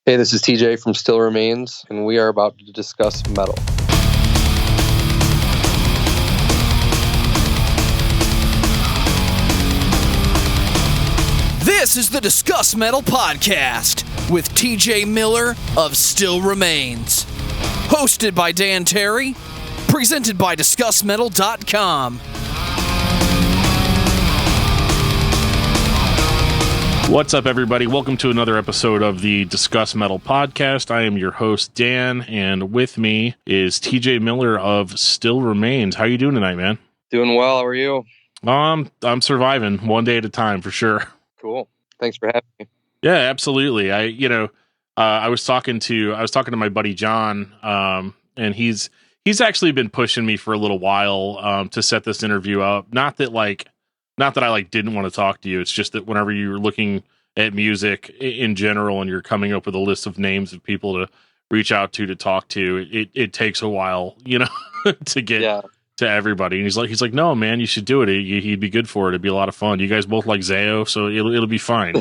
Hey, this is TJ from Still Remains, and we are about to discuss metal. This is the Discuss Metal Podcast with TJ Miller of Still Remains. Hosted by Dan Terry, presented by discussmetal.com. What's up, everybody? Welcome to another episode of the Discuss Metal Podcast. I am your host, Dan, and with me is TJ Miller of Still Remains. How you doing tonight, man? Doing well. How are you? I'm surviving one day at a time for sure. Cool. Thanks for having me. Yeah, absolutely. I was talking to my buddy John, and he's actually been pushing me for a little while to set this interview up. Not that I didn't want to talk to you. It's just that whenever you're looking at music in general and you're coming up with a list of names of people to reach out to talk to, it takes a while, to get to everybody. And he's like, no, man, you should do it. He'd be good for it. It'd be a lot of fun. You guys both like Zayo, so it'll be fine,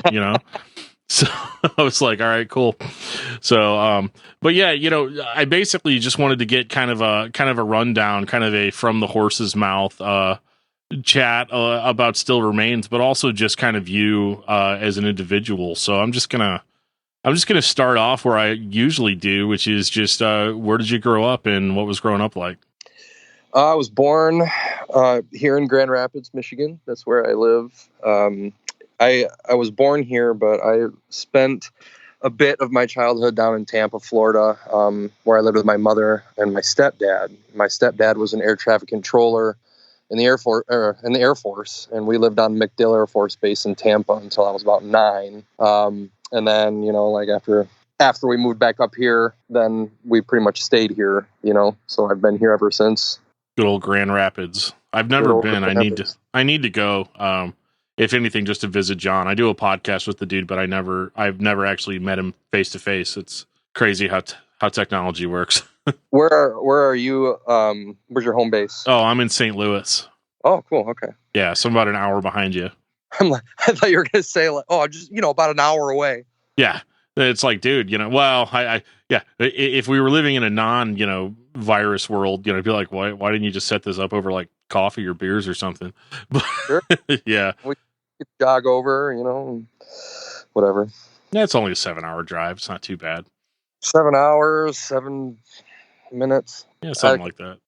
So I was like, all right, cool. So, but yeah, I basically just wanted to get kind of a rundown, kind of a from the horse's mouth, chat about Still Remains, but also just kind of you as an individual. So I'm just gonna start off where I usually do, which is just where did you grow up and what was growing up like? I was born here in Grand Rapids, Michigan. That's where I live. I was born here, but I spent a bit of my childhood down in Tampa, Florida, where I lived with my mother and my stepdad. My stepdad was an air traffic controller in the Air Force, and we lived on MacDill Air Force Base in Tampa until I was about 9. And then, after we moved back up here, then we pretty much stayed here, so I've been here ever since. Good old Grand Rapids. I've never been. I need to go. If anything, just to visit John. I do a podcast with the dude, but I've never actually met him face to face. It's crazy how technology works. Where are you? Where's your home base? Oh, I'm in St. Louis. Oh, cool. Okay. Yeah, so I'm about an hour behind you. I thought you were going to say just about an hour away. Yeah, it's like, dude, well, if we were living in a non, virus world, I'd be like, why didn't you just set this up over like coffee or beers or something? But sure. Yeah, we could jog over, whatever. Yeah, it's only a 7-hour drive. It's not too bad. 7 hours, 7 minutes. Yeah, something like that.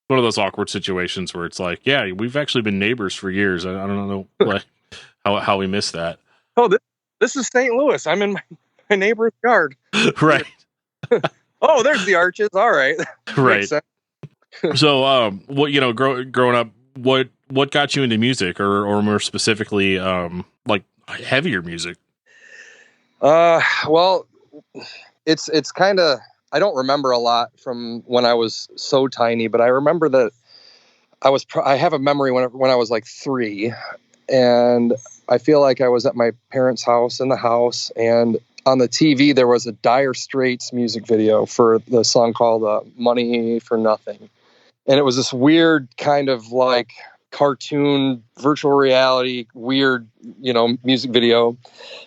One of those awkward situations where it's like, yeah, we've actually been neighbors for years. I don't know how we missed that. Oh, this is St. Louis. I'm in my neighbor's yard. Right. Oh, there's the arches. All right. Right. So, what growing up, what got you into music, or more specifically, like heavier music? Well, it's kind of, I don't remember a lot from when I was so tiny, but I remember that I have a memory when I was like 3, and I feel like I was at my parents' house in the house, and on the TV there was a Dire Straits music video for the song called Money for Nothing. And it was this weird kind of like cartoon, virtual reality, weird, music video,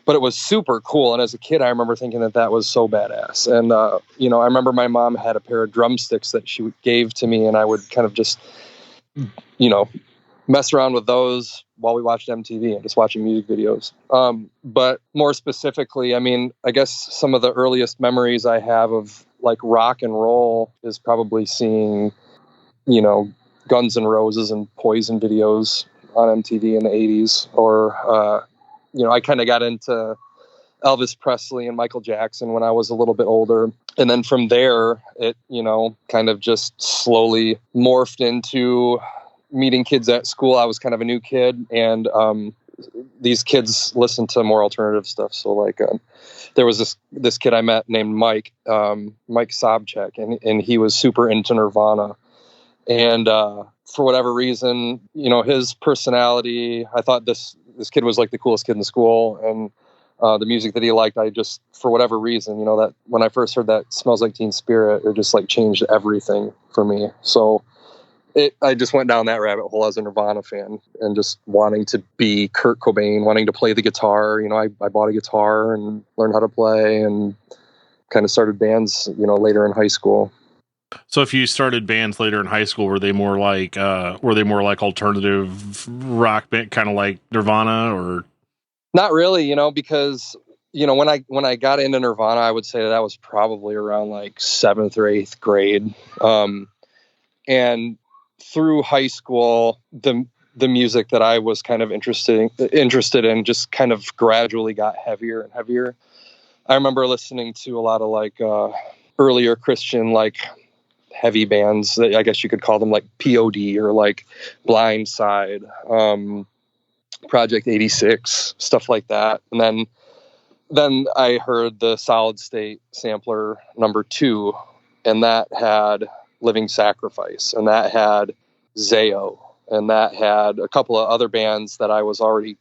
but it was super cool. And as a kid, I remember thinking that was so badass. And, I remember my mom had a pair of drumsticks that she gave to me, and I would kind of just, mess around with those while we watched MTV and just watching music videos. But more specifically, I guess some of the earliest memories I have of like rock and roll is probably seeing, Guns N' Roses and Poison videos on MTV in the 80s. Or, I kind of got into Elvis Presley and Michael Jackson when I was a little bit older. And then from there, it, kind of just slowly morphed into meeting kids at school. I was kind of a new kid, and these kids listened to more alternative stuff. So like there was this kid I met named Mike Sobchak, and he was super into Nirvana. And for whatever reason, his personality, I thought this kid was like the coolest kid in school, and the music that he liked, I just, for whatever reason, that when I first heard that Smells Like Teen Spirit, it just like changed everything for me. So I just went down that rabbit hole as a Nirvana fan, and just wanting to be Kurt Cobain, wanting to play the guitar. I bought a guitar and learned how to play, and kind of started bands, later in high school. So if you started bands later in high school, were they more like alternative rock band, kind of like Nirvana, or? Not really, because when I got into Nirvana, I would say that was probably around like 7th or 8th grade. And through high school, the music that I was kind of interested in just kind of gradually got heavier and heavier. I remember listening to a lot of like earlier Christian like heavy bands that I guess you could call them like POD or like Blind Side, Project 86, stuff like that. And then I heard the Solid State Sampler #2, and that had Living Sacrifice, and that had Zao, and that had a couple of other bands that I was already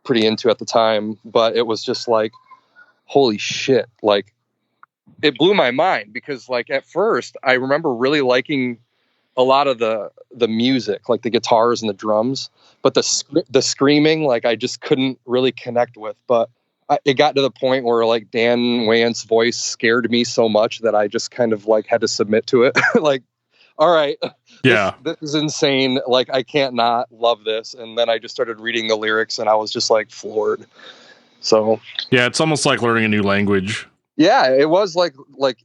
pretty into at the time. But it was just like, holy shit, like it blew my mind, because like at first I remember really liking a lot of the music, like the guitars and the drums, but the screaming, like I just couldn't really connect with. But it got to the point where like Dan Wayant's voice scared me so much that I just kind of like had to submit to it. Like, all right, yeah, this is insane. Like I can't not love this. And then I just started reading the lyrics, and I was just like floored. So yeah, it's almost like learning a new language. Yeah, it was like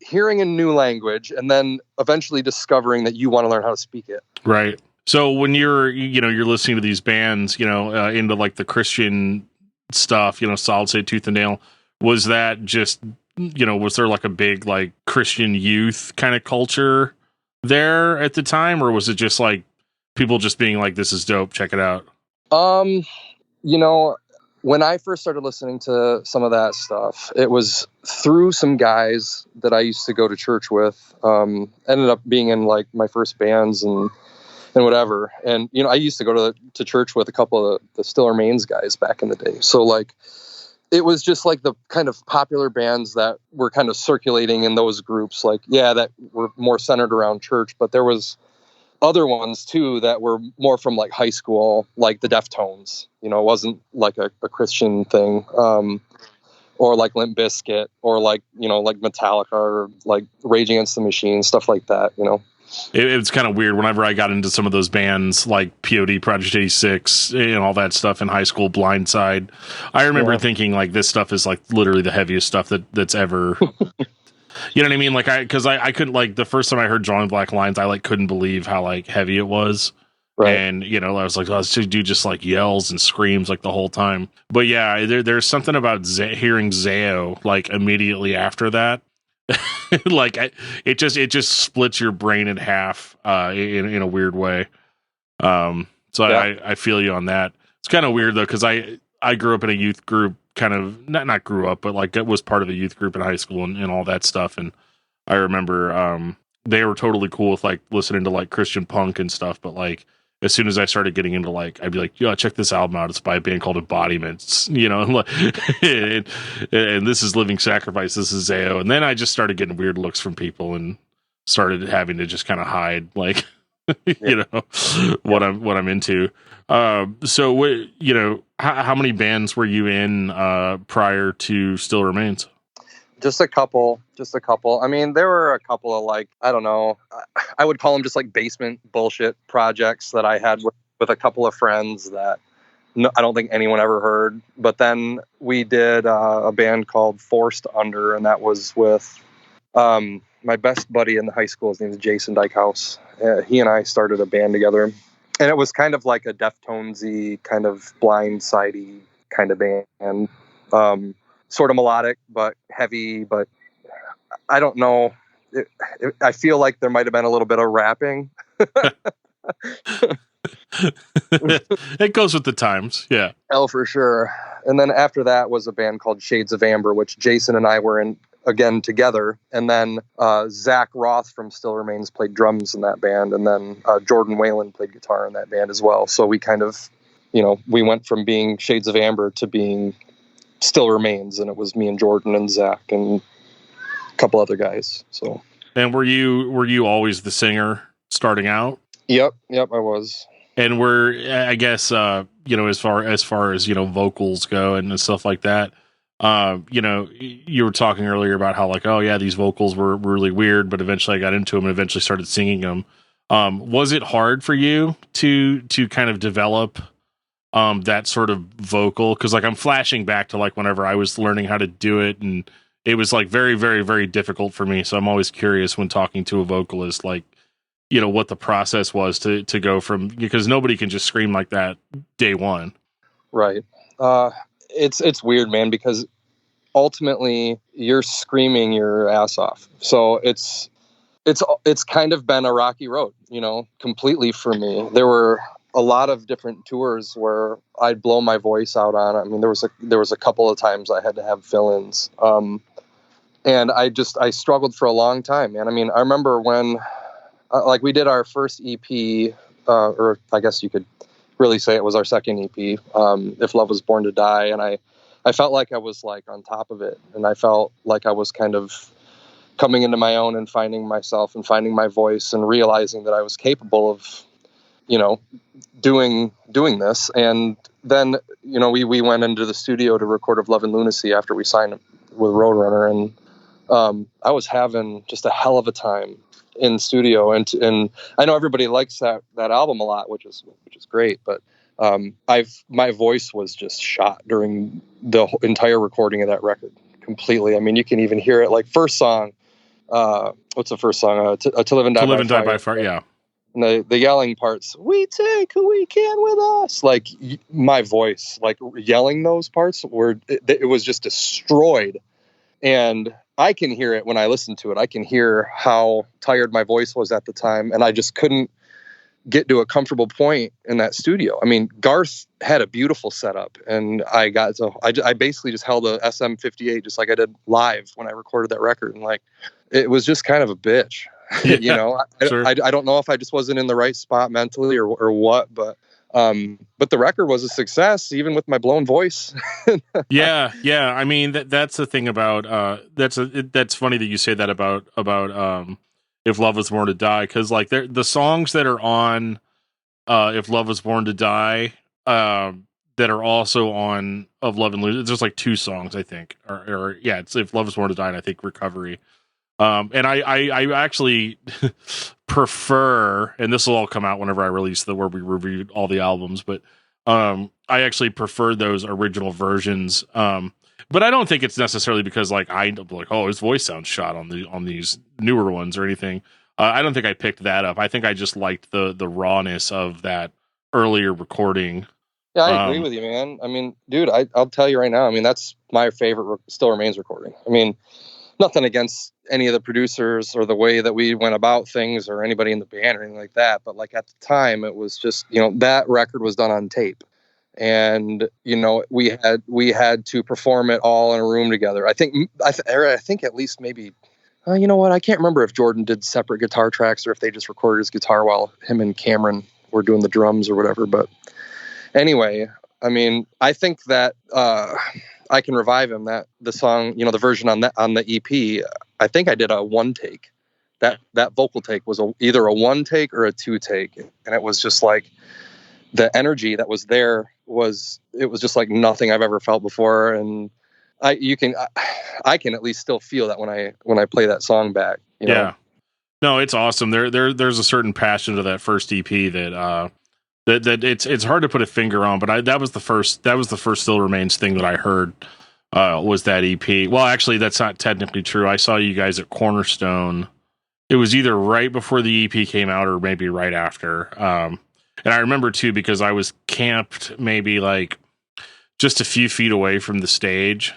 hearing a new language and then eventually discovering that you want to learn how to speak it. Right. So when you're listening to these bands, into like the Christian stuff, Solid State, Tooth and Nail, was that just, was there like a big like Christian youth kind of culture there at the time, or was it just like people just being like, this is dope, check it out? When I first started listening to some of that stuff, it was through some guys that I used to go to church with, ended up being in like my first bands and whatever. And, I used to go to church with a couple of the Still Remains guys back in the day. So like, it was just like the kind of popular bands that were kind of circulating in those groups, like, yeah, that were more centered around church, but there was other ones too that were more from like high school, like the Deftones. It wasn't like a Christian thing, or like Limp Bizkit, or like like Metallica, or like Rage Against the Machine, stuff like that. It's kind of weird. Whenever I got into some of those bands like POD, Project 86, and all that stuff in high school, Blind Side, I remember thinking like this stuff is like literally the heaviest stuff that's ever. You know what I mean? Like because I couldn't, like, the first time I heard Drawing Black Lines, I like couldn't believe how like heavy it was. Right. And, I was like, oh, this dude just like yells and screams like the whole time. But yeah, there's something about hearing Zao like immediately after that. Like it just splits your brain in half in a weird way. So yeah. I feel you on that. It's kind of weird though, because I grew up in a youth group, kind of not grew up, but like it was part of a youth group in high school and all that stuff. And I remember they were totally cool with like listening to like Christian punk and stuff. But like as soon as I started getting into like, I'd be like, yo, check this album out. It's by a band called Embodiments, and this is Living Sacrifice. This is Zao. And then I just started getting weird looks from people and started having to just kind of hide like, what I'm into. So how many bands were you in prior to Still Remains? Just a couple. I mean, there were a couple of like, I don't know, I would call them just like basement bullshit projects that I had with a couple of friends that I don't think anyone ever heard. But then we did a band called Forced Under, and that was with my best buddy in the high school. His name is Jason Dykehouse. He and I started a band together, and it was kind of like a Deftones-y, kind of Blind Sidey kind of band. Sort of melodic, but heavy, but I don't know. I feel like there might have been a little bit of rapping. It goes with the times. Yeah. Oh, for sure. And then after that was a band called Shades of Amber, which Jason and I were in again together. And then Zach Roth from Still Remains played drums in that band. And then Jordan Whalen played guitar in that band as well. So we kind of, we went from being Shades of Amber to being Still Remains, and it was me and Jordan and Zach and a couple other guys. So. And were you always the singer starting out? Yep, I was. And I guess as far as vocals go and stuff like that, You know, you were talking earlier about how like, oh yeah, these vocals were really weird, but eventually I got into them and eventually started singing them. Was it hard for you to kind of develop that sort of vocal? Because like I'm flashing back to like whenever I was learning how to do it, and it was like very, very, very difficult for me. So I'm always curious when talking to a vocalist, like, you know, what the process was to go from, because nobody can just scream like that day one. Right. It's weird, man, because ultimately you're screaming your ass off. So it's kind of been a rocky road, you know, completely for me. There were a lot of different tours where I'd blow my voice out on. I mean, there was a couple of times I had to have fill-ins. And I struggled for a long time, man. I mean, I remember when, like we did our first EP, or I guess you could really say it was our second EP, If Love Was Born to Die. And I felt like I was like on top of it. And I felt like I was kind of coming into my own and finding myself and finding my voice and realizing that I was capable of, you know, doing this. And then, you know, we went into the studio to record Of Love and Lunacy after we signed with Roadrunner. And I was having just a hell of a time in studio. And I know everybody likes that album a lot, which is great. But my voice was just shot during the entire recording of that record completely. I mean, you can even hear it. Like first song, what's the first song? To Live and Die by Fire. Yeah. And the yelling parts, we take who we can with us. Like my voice, like yelling those parts it was just destroyed. And I can hear it when I listen to it. I can hear how tired my voice was at the time. And I just couldn't get to a comfortable point in that studio. I mean, Garth had a beautiful setup, and I basically just held a SM58 just like I did live when I recorded that record. And like, it was just kind of a bitch, you know. Sure. I don't know if I just wasn't in the right spot mentally or what, but the record was a success even with my blown voice. Yeah. I mean, that's the thing about that's funny that you say that about If Love Was Born to Die, because like the songs that are on If Love Was Born to Die that are also on Of Love and Lose, there's like two songs I think, or yeah, it's If Love Was Born to Die and I think Recovery. And I actually prefer, and this will all come out whenever I release where we reviewed all the albums, but I actually prefer those original versions. But I don't think it's necessarily because like oh, his voice sounds shot on these newer ones or anything. I don't think I picked that up. I think I just liked the rawness of that earlier recording. Yeah, I agree with you, man. I mean, dude, I'll tell you right now. I mean, that's my favorite Still Remains recording. I mean, nothing against any of the producers or the way that we went about things or anybody in the band or anything like that. But like at the time, it was just, you know, that record was done on tape. And, you know, we had to perform it all in a room together. I think at least maybe, you know what? I can't remember if Jordan did separate guitar tracks or if they just recorded his guitar while him and Cameron were doing the drums or whatever. But anyway, I mean, I think that I Can Revive Him, that the song, you know, the version on the EP, I think I did a one take. That vocal take was either a one take or a two take. And it was just like the energy that was there was just like nothing I've ever felt before. And I can at least still feel that when I play that song back. You know? Yeah. No, it's awesome. There's a certain passion to that first EP that it's hard to put a finger on, but that was the first Still Remains thing that I heard was that EP. Well, actually, that's not technically true. I saw you guys at Cornerstone. It was either right before the EP came out or maybe right after. And I remember too, because I was camped maybe like just a few feet away from the stage.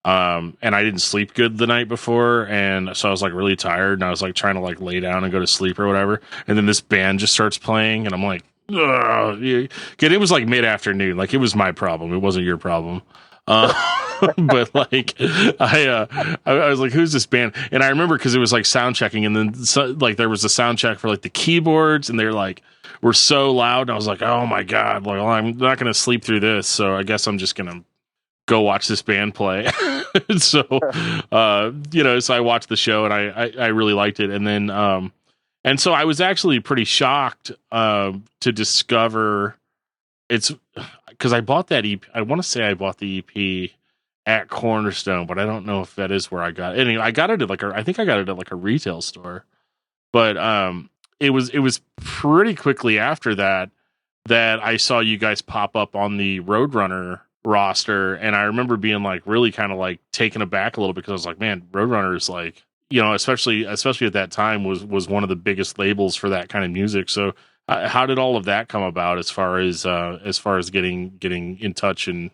And I didn't sleep good the night before. And so I was like really tired and I was like trying to like lay down and go to sleep or whatever. And then this band just starts playing and I'm like, ugh. It was like mid-afternoon. Like it was my problem. It wasn't your problem. But like I was like, who's this band? And I remember because it was like sound checking and then like there was a sound check for like the keyboards and they're like, were so loud. And I was like, oh my God, like, well, I'm not going to sleep through this. So I guess I'm just going to go watch this band play. So, you know, so I watched the show and I really liked it. And then, and so I was actually pretty shocked, to discover it's because I bought that EP. I want to say I bought the EP at Cornerstone, but I don't know if that is where I got it. Anyway, I got it at I think I got it at like a retail store. But it was pretty quickly after that I saw you guys pop up on the Roadrunner roster, and I remember being like really kind of like taken aback a little, because I was like, man, Roadrunner is like, you know, especially at that time was one of the biggest labels for that kind of music. So how did all of that come about as far as getting in touch and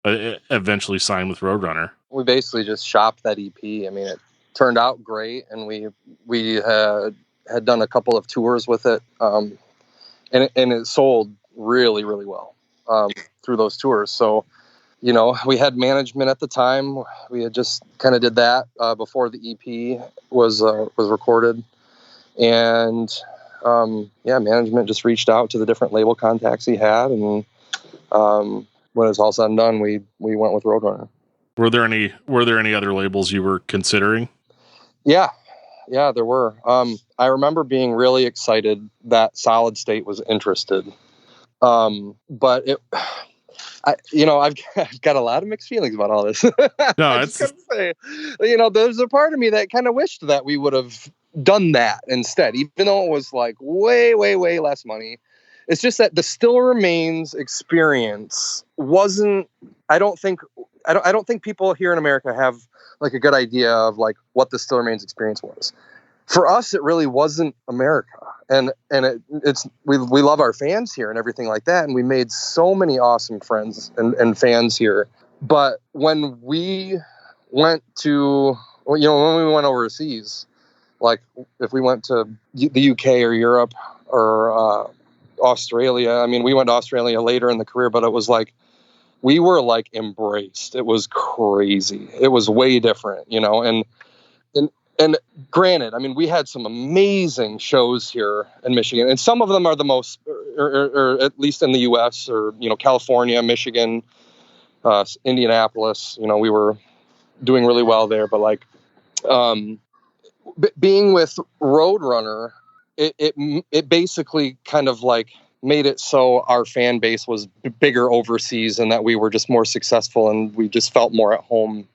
eventually signed with Roadrunner? We basically just shopped that EP. I mean, it turned out great, and we had done a couple of tours with it, and it sold really, really well through those tours. So, you know, we had management at the time. We had just kind of did that before the EP was recorded, and management just reached out to the different label contacts he had, and when it was all said and done, we went with Roadrunner. Were there any other labels you were considering? Yeah, there were. I remember being really excited that Solid State was interested. But I've got a lot of mixed feelings about all this. No, there's a part of me that kind of wished that we would have done that instead, even though it was like way, way, way less money. It's just that the Still Remains experience wasn't. I don't think people here in America have like a good idea of like what the Still Remains experience was. For us, it really wasn't America, and we love our fans here and everything like that, and we made so many awesome friends and fans here. But when we went when we went overseas, like if we went to the UK or Europe or Australia, I mean, we went to Australia later in the career, but it was like we were like embraced. It was crazy. It was way different, you know, and granted, I mean, we had some amazing shows here in Michigan, and some of them are the most, or at least in the U.S. or, you know, California, Michigan, Indianapolis. You know, we were doing really well there. But like, being with Roadrunner, it basically kind of like made it so our fan base was bigger overseas, and that we were just more successful, and we just felt more at home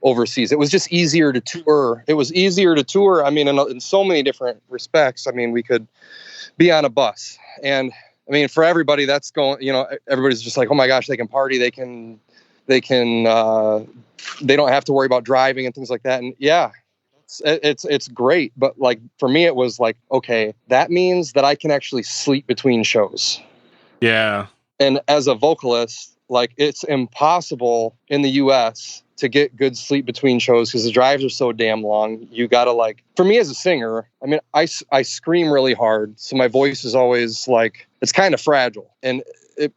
overseas. It was just easier to tour. I mean, in so many different respects. I mean, we could be on a bus, and I mean, for everybody that's going, you know, everybody's just like, oh my gosh, they can party. They don't have to worry about driving and things like that. And yeah, it's great. But like, for me, it was like, okay, that means that I can actually sleep between shows. Yeah. And as a vocalist, like, it's impossible in the US to get good sleep between shows because the drives are so damn long. You gotta, like, for me as a singer, I mean, I scream really hard, so my voice is always like, it's kind of fragile, and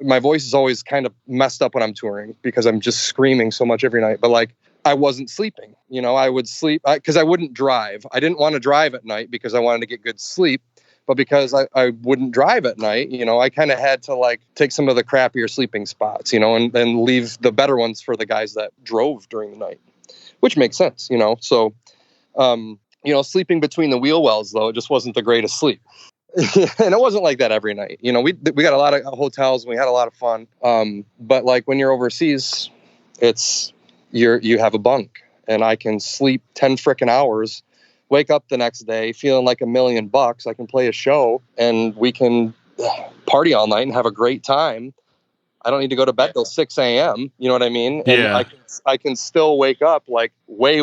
my voice is always kind of messed up when I'm touring because I'm just screaming so much every night. But like, I wasn't sleeping, you know, I would sleep because I wouldn't drive. I didn't want to drive at night because I wanted to get good sleep. But because I wouldn't drive at night, you know, I kind of had to like take some of the crappier sleeping spots, you know, and then leave the better ones for the guys that drove during the night, which makes sense, you know. So, you know, sleeping between the wheel wells, though, it just wasn't the greatest sleep. And it wasn't like that every night. You know, we got a lot of hotels and we had a lot of fun. But like when you're overseas, you have a bunk, and I can sleep 10 frickin' hours, wake up the next day feeling like $1 million. I can play a show and we can party all night and have a great time. I don't need to go to bed till 6 a.m. You know what I mean? And yeah. I can still wake up like way.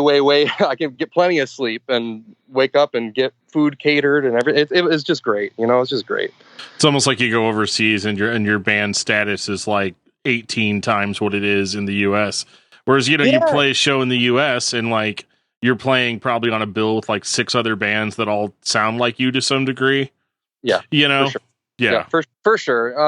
I can get plenty of sleep and wake up and get food catered and everything. It was just great. You know, it's just great. It's almost like you go overseas and your band status is like 18 times what it is in the U.S. Whereas, you know, you play a show in the U.S. and like, you're playing probably on a bill with like 6 other bands that all sound like you to some degree. Yeah. You know? For sure. Yeah. For sure.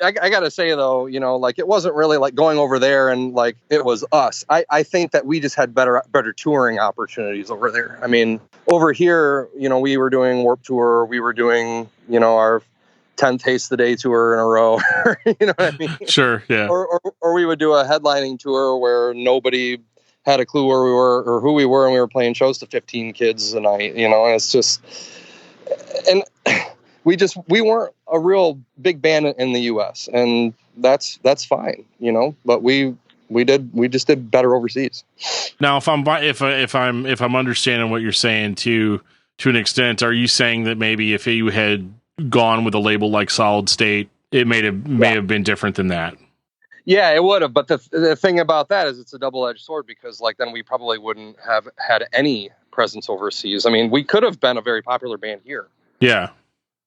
I gotta say though, you know, like it wasn't really like going over there and like it was us. I think that we just had better touring opportunities over there. I mean, over here, you know, we were doing Warped Tour. We were doing, you know, our 10 Taste the Day tour in a row. You know what I mean? Sure. Yeah. Or we would do a headlining tour where nobody had a clue where we were or who we were, and we were playing shows to 15 kids a night, you know. And it's just, and we weren't a real big band in the US, and that's fine, you know, but we we just did better overseas. Now, if I'm understanding what you're saying to an extent, are you saying that maybe if you had gone with a label like Solid State, it may have been different than that? Yeah, it would have. But the thing about that is it's a double-edged sword, because like then we probably wouldn't have had any presence overseas. I mean, we could have been a very popular band here. Yeah.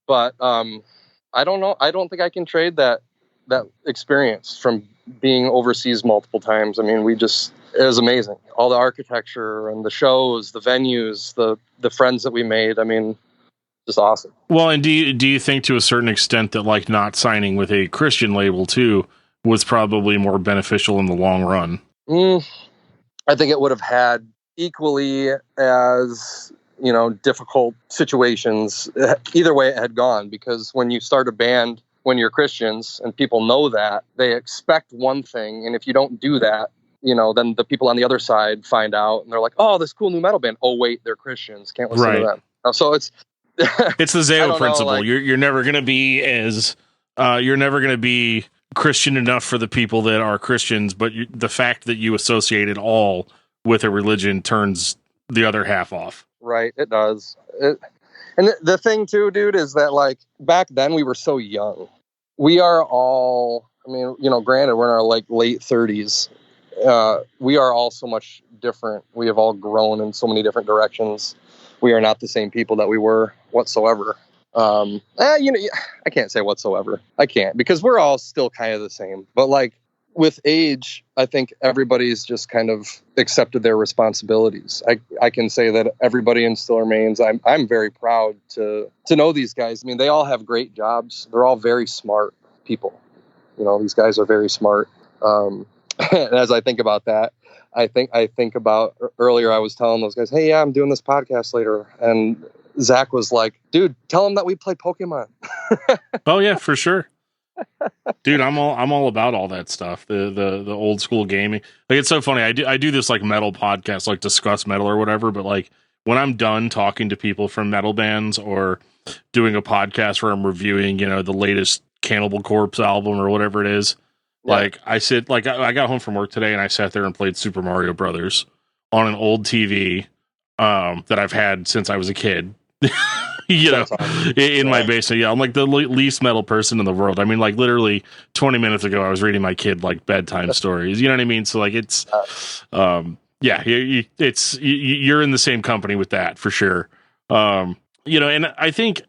But I don't know. I don't think I can trade that experience from being overseas multiple times. I mean, it was amazing. All the architecture and the shows, the venues, the friends that we made. I mean, just awesome. Well, and do you think to a certain extent that like not signing with a Christian label too was probably more beneficial in the long run? I think it would have had equally as, difficult situations. Either way it had gone, because when you start a band, when you're Christians and people know that, they expect one thing. And if you don't do that, then the people on the other side find out and they're like, oh, this cool new metal band. Oh, wait, they're Christians. Can't listen to them. So it's the Zao principle. You're never going to be you're never going to be Christian enough for the people that are Christians, but the fact that you associate it all with a religion turns the other half off. Right. It does. And the thing too, dude, is that like back then we were so young. We are all, I mean, granted we're in our like late 30s. We are all so much different. We have all grown in so many different directions. We are not the same people that we were whatsoever. I can't say whatsoever. I can't, because we're all still kind of the same. But like with age, I think everybody's just kind of accepted their responsibilities. I can say that everybody in Still Remains, I'm very proud to know these guys. I mean, they all have great jobs. They're all very smart people. These guys are very smart. And as I think about that, I think about earlier, I was telling those guys, hey, yeah, I'm doing this podcast later. And Zach was like, dude, tell them that we play Pokemon. Oh yeah, for sure. Dude, I'm all about all that stuff. The old school gaming. Like, it's so funny. I do this like metal podcast, like Discuss Metal or whatever. But like when I'm done talking to people from metal bands or doing a podcast where I'm reviewing, the latest Cannibal Corpse album or whatever it is, like I got home from work today and I sat there and played Super Mario Brothers on an old TV that I've had since I was a kid. In my basement. Yeah, I'm like the least metal person in the world. I mean, like literally 20 minutes ago, I was reading my kid like bedtime stories. You know what I mean? So like it's, you're in the same company with that for sure. And I think,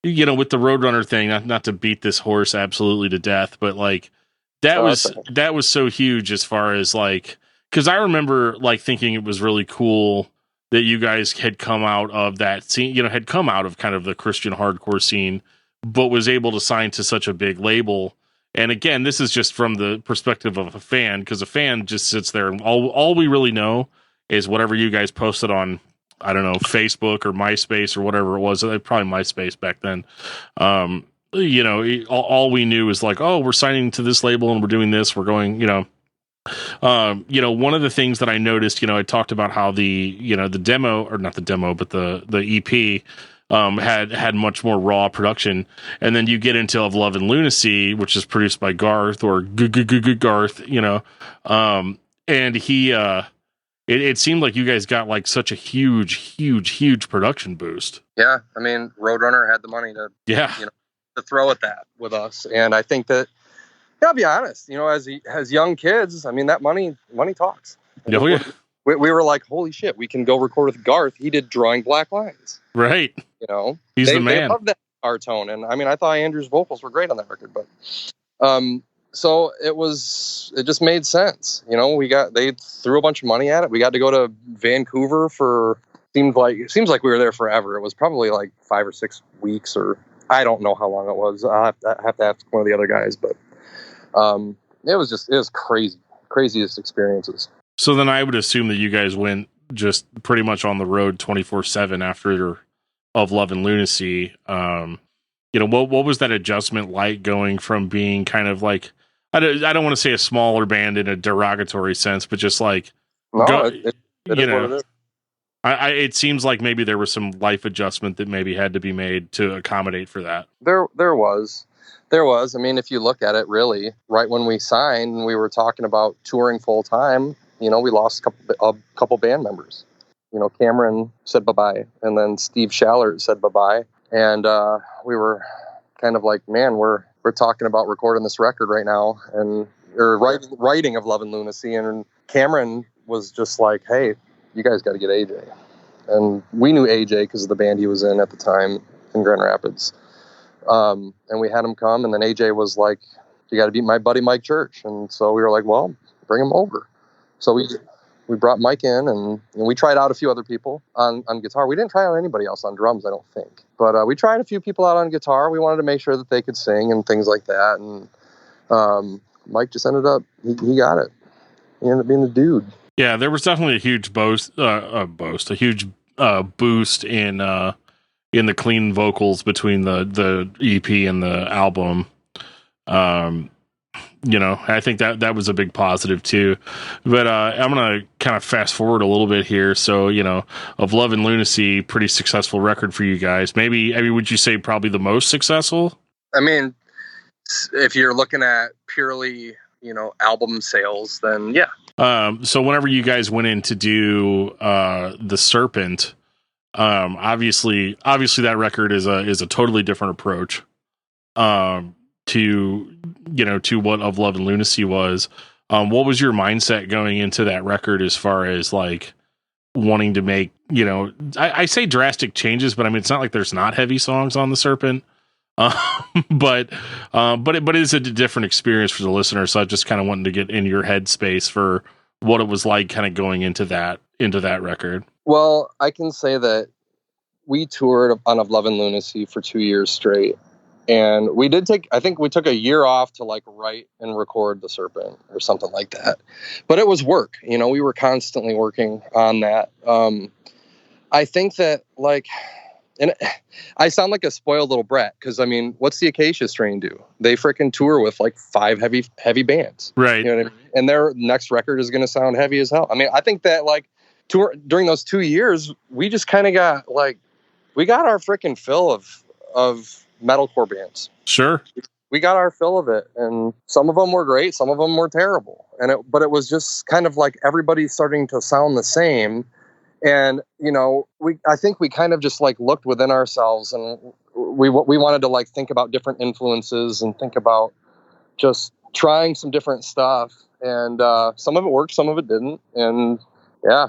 with the Roadrunner thing, not to beat this horse absolutely to death, but like that was so huge as far as like, because I remember like thinking it was really cool that you guys had come out of that scene, had come out of kind of the Christian hardcore scene, but was able to sign to such a big label. And again, this is just from the perspective of a fan, because a fan just sits there and all we really know is whatever you guys posted on, I don't know, Facebook or MySpace or whatever it was. Probably MySpace back then. All we knew is like, oh, we're signing to this label and we're doing this. We're going, one of the things that I noticed, I talked about how the demo, or not the demo, but the EP had much more raw production. And then you get into Of Love and Lunacy, which is produced by Garth or Garth, and he, it seemed like you guys got like such a huge production boost. Yeah. I mean, Roadrunner had the money to throw at that with us. And I think that, I'll be honest, as young kids, I mean, that money talks. Oh, yeah. We were like, holy shit, we can go record with Garth. He did Drawing Black Lines. Right. He's the man. They loved that guitar tone. And I mean, I thought Andrew's vocals were great on that record, but, so it just made sense. They threw a bunch of money at it. We got to go to Vancouver seems like we were there forever. It was probably like 5 or 6 weeks, or I don't know how long it was. I have to ask one of the other guys, but it was craziest experiences. So then I would assume that you guys went just pretty much on the road 24/7 after your Of Love and Lunacy. What was that adjustment like, going from being kind of like, I don't want to say a smaller band in a derogatory sense, but just like, it seems like maybe there was some life adjustment that maybe had to be made to accommodate for that. There was. There was. I mean, if you look at it, really, right when we signed and we were talking about touring full time, we lost a couple band members. Cameron said bye-bye, and then Steve Schallert said bye-bye. And we were kind of like, man, we're talking about recording this record right now, and or writing of Love and Lunacy. And Cameron was just like, hey, you guys got to get AJ. And we knew AJ because of the band he was in at the time in Grand Rapids. And we had him come, and then AJ was like, you got to beat my buddy Mike Church. And so we were like, well, bring him over. So we brought Mike in, and we tried out a few other people on guitar. We didn't try out anybody else on drums, I don't think. But we tried a few people out on guitar. We wanted to make sure that they could sing and things like that. And Mike just ended up, he got it. He ended up being the dude. Yeah, there was definitely a huge a huge boost in the clean vocals between the EP and the album. I think that was a big positive too. But I'm gonna kind of fast forward a little bit here. So Of Love and Lunacy, pretty successful record for you guys. Maybe, I mean, would you say probably the most successful? I mean, if you're looking at purely album sales, then yeah. So whenever you guys went in to do The Serpent, obviously that record is a totally different approach to what Of Love and Lunacy was. What was your mindset going into that record as far as like wanting to make, I say drastic changes, but I mean, it's not like there's not heavy songs on The Serpent. But it is a different experience for the listener. So I just kind of wanted to get in your headspace for what it was like kind of going into that record. Well, I can say that we toured on Of Love and Lunacy for 2 years straight. And we took a year off to like write and record The Serpent or something like that. But it was work, we were constantly working on that. I think that and I sound like a spoiled little brat because, I mean, what's the Acacia Strain do? They freaking tour with like 5 heavy bands. Right. You know what I mean? And their next record is going to sound heavy as hell. I mean, I think that during those 2 years, we just kind of got we got our freaking fill of metalcore bands. Sure. We got our fill of it. And some of them were great. Some of them were terrible. But it was just kind of like everybody starting to sound the same. And, I think we kind of just looked within ourselves, and we wanted to think about different influences and think about just trying some different stuff. And some of it worked, some of it didn't. And yeah,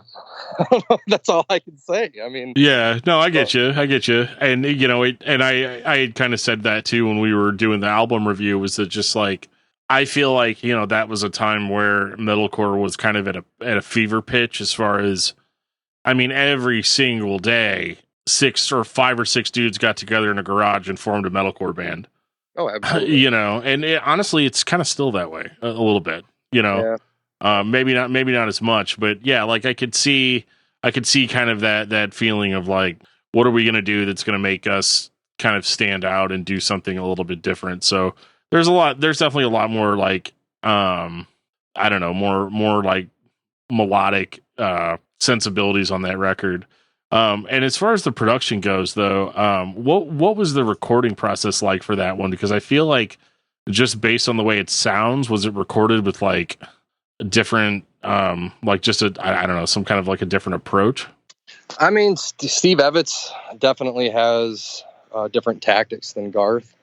I don't know. That's all I can say. I mean, yeah, no, I get you. And, and I had kind of said that too, when we were doing the album review, was that just I feel like, that was a time where metalcore was kind of at a fever pitch as far as, I mean, every single day, 5 or 6 dudes got together in a garage and formed a metalcore band. Oh, absolutely. And honestly, it's kind of still that way a little bit, Yeah. Maybe not as much, but yeah, I could see kind of that feeling of what are we going to do that's going to make us kind of stand out and do something a little bit different. So there's definitely a lot more I don't know, more melodic, sensibilities on that record. And as far as the production goes though, what was the recording process like for that one? Because I feel like just based on the way it sounds, was it recorded with different, just I don't know, some kind of a different approach? I mean, Steve Evitz definitely has different tactics than Garth.